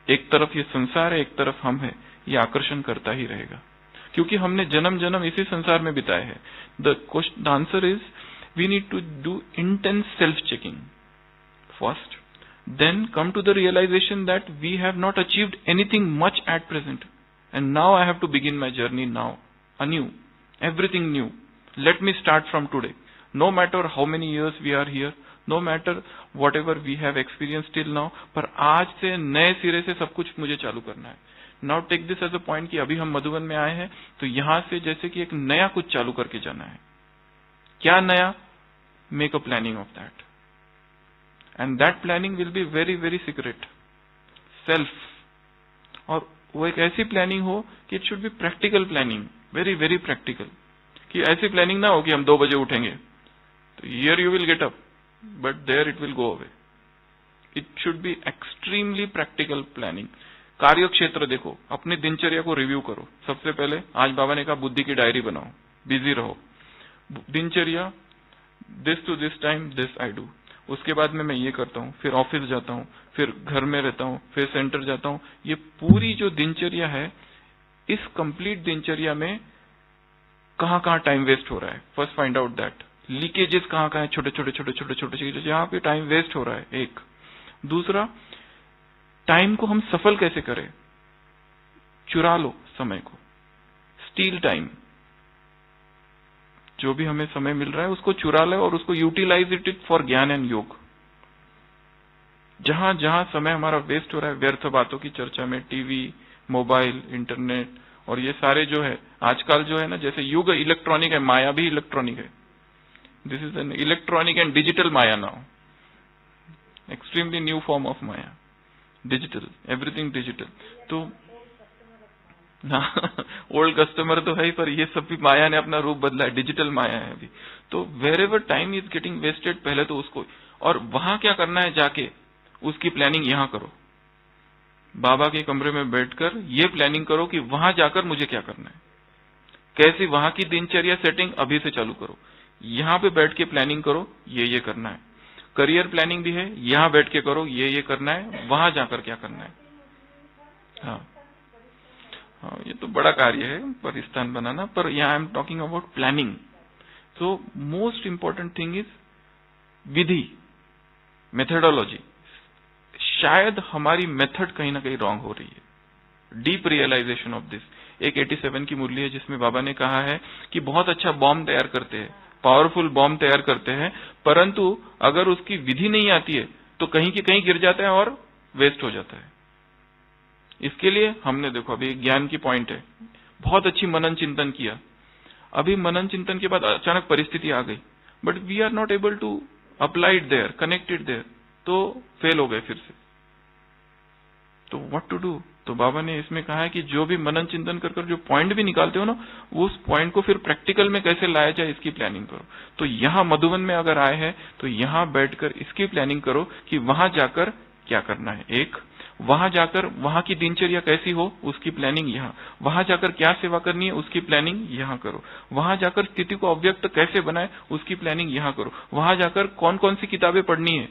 Speaker 1: एक तरफ ये संसार है, एक तरफ हम है, ये आकर्षण करता ही रहेगा, क्योंकि हमने जन्म जन्म इसी संसार में बिताए हैं। The answer is we need to do intense self checking first, then come to the realization that we have not achieved anything much at present, and now I have to begin my journey now anew, everything new. Let me start from today, no matter how many years we are here, no matter whatever we have experienced till now, पर आज से नए सिरे से सब कुछ मुझे चालू करना है। Now take this as a point कि अभी हम मधुबन में आए हैं, तो यहां से जैसे कि एक नया कुछ चालू करके जाना है। क्या नया? Make a planning of that. And that planning will be very very secret, self, और वो एक ऐसी प्लानिंग हो कि it should be practical planning, very very practical, कि ऐसी प्लानिंग ना हो कि हम 2 बजे उठेंगे, तो here you will get up but there it will go away. It should be extremely practical planning. कार्य क्षेत्र देखो, अपनी दिनचर्या को रिव्यू करो। सबसे पहले आज बाबा ने कहा बुद्धि की डायरी बनाओ, बिजी रहो, दिनचर्या this to this time this I do, उसके बाद में मैं ये करता हूँ, फिर ऑफिस जाता हूँ, फिर घर में रहता हूँ, फिर सेंटर जाता हूँ। ये पूरी जो दिनचर्या है, इस कंप्लीट दिनचर्या में कहाँ कहाँ टाइम वेस्ट हो रहा है, first find out that. Leakages कहाँ कहाँ है, छोटे छोटे जहाँ पे टाइम वेस्ट हो रहा है, एक। दूसरा, टाइम को हम सफल कैसे करें, चुरा लो समय को, स्टील टाइम। जो भी हमें समय मिल रहा है उसको चुरा ले और उसको यूटिलाइज इट फॉर ज्ञान एंड योग। जहां जहां समय हमारा वेस्ट हो रहा है व्यर्थ बातों की चर्चा में, टीवी, मोबाइल, इंटरनेट और ये सारे जो है आजकल जो है ना, जैसे युग इलेक्ट्रॉनिक है, माया भी इलेक्ट्रॉनिक है। This is an electronic and digital Maya now, extremely new form of Maya, digital, everything digital. तो ओल्ड कस्टमर तो है ही, पर ये सब भी माया ने अपना रूप बदला है, डिजिटल माया है अभी। तो wherever time is getting wasted, पहले तो उसको, और वहां क्या करना है जाके, उसकी प्लानिंग यहां करो। बाबा के कमरे में बैठकर ये प्लानिंग करो कि वहां जाकर मुझे क्या करना है, कैसी वहां की दिनचर्या सेटिंग अभी से चालू करो। यहां पे बैठ के प्लानिंग करो, ये करना है। करियर प्लानिंग भी है, यहां बैठ के करो, ये करना है, वहां जाकर क्या करना है। हाँ, ये तो बड़ा कार्य है परिस्थान बनाना, पर यहाँ I am talking about planning. तो most important thing is vidhi, methodology. शायद हमारी मेथड कहीं ना कहीं रॉन्ग हो रही है। Deep realisation of this. एक 87 की मुरली है जिसमें बाबा ने कहा है कि बहुत अच्छा बॉम्ब तैयार करते हैं, पावरफुल बॉम्ब तैयार करते हैं, परंतु अगर उसकी विधि नहीं आती है तो कहीं के कहीं गिर जाता है और वेस्ट हो जाता है। इसके लिए हमने देखो अभी ज्ञान की पॉइंट है, बहुत अच्छी मनन चिंतन किया, अभी मनन चिंतन के बाद अचानक परिस्थिति आ गई, but we are not able to apply it there, connect it there, तो फेल हो गए फिर से। तो व्हाट टू डू? तो बाबा ने इसमें कहा है कि जो भी मनन चिंतन कर जो पॉइंट भी निकालते हो ना, उस पॉइंट को फिर प्रैक्टिकल में कैसे लाया जाए इसकी प्लानिंग करो। तो यहाँ मधुबन में अगर आए हैं तो यहाँ बैठकर इसकी प्लानिंग करो कि वहां जाकर क्या करना है। एक, वहां जाकर वहां की दिनचर्या कैसी हो उसकी प्लानिंग यहाँ, वहां जाकर क्या सेवा करनी है उसकी प्लानिंग यहाँ करो, वहां जाकर स्थिति को अव्यक्त कैसे बनाए उसकी प्लानिंग यहाँ करो, वहां जाकर कौन कौन सी किताबें पढ़नी है,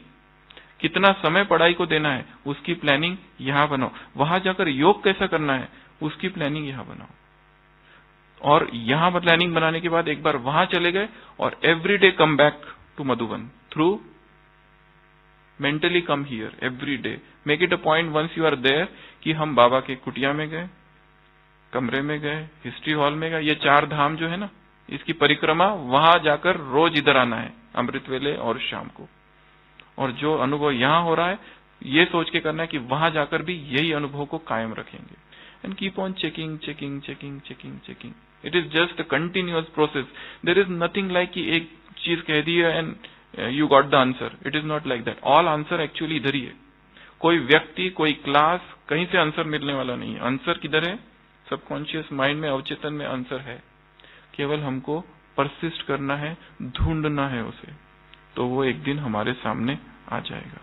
Speaker 1: कितना समय पढ़ाई को देना है उसकी प्लानिंग यहाँ बनाओ, वहां जाकर योग कैसा करना है उसकी प्लानिंग यहाँ बनाओ। और यहाँ प्लानिंग बनाने के बाद एक बार वहां चले गए और every day come back to Madhuban through mentally come here every day, make it a point once you are there कि हम बाबा के कुटिया में गए, कमरे में गए, हिस्ट्री हॉल में गए, ये 4 धाम जो है ना इसकी परिक्रमा, वहां जाकर रोज इधर आना है अमृत वेले और शाम को। और जो अनुभव यहाँ हो रहा है ये सोच के करना है कि वहां जाकर भी यही अनुभव को कायम रखेंगे। And keep on checking checking checking checking checking. It is just a continuous process. There is nothing like कि एक चीज कह दी है and you got the answer. It is not like that. All answer actually इधर ही है। कोई व्यक्ति, कोई क्लास, कहीं से आंसर मिलने वाला नहीं है। आंसर किधर है? सबकॉन्शियस माइंड में, अवचेतन में आंसर है। केवल हमको परसिस्ट करना है, ढूंढना है उसे, तो वो एक दिन हमारे सामने आ जाएगा।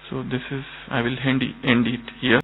Speaker 1: So this is, I will and it here.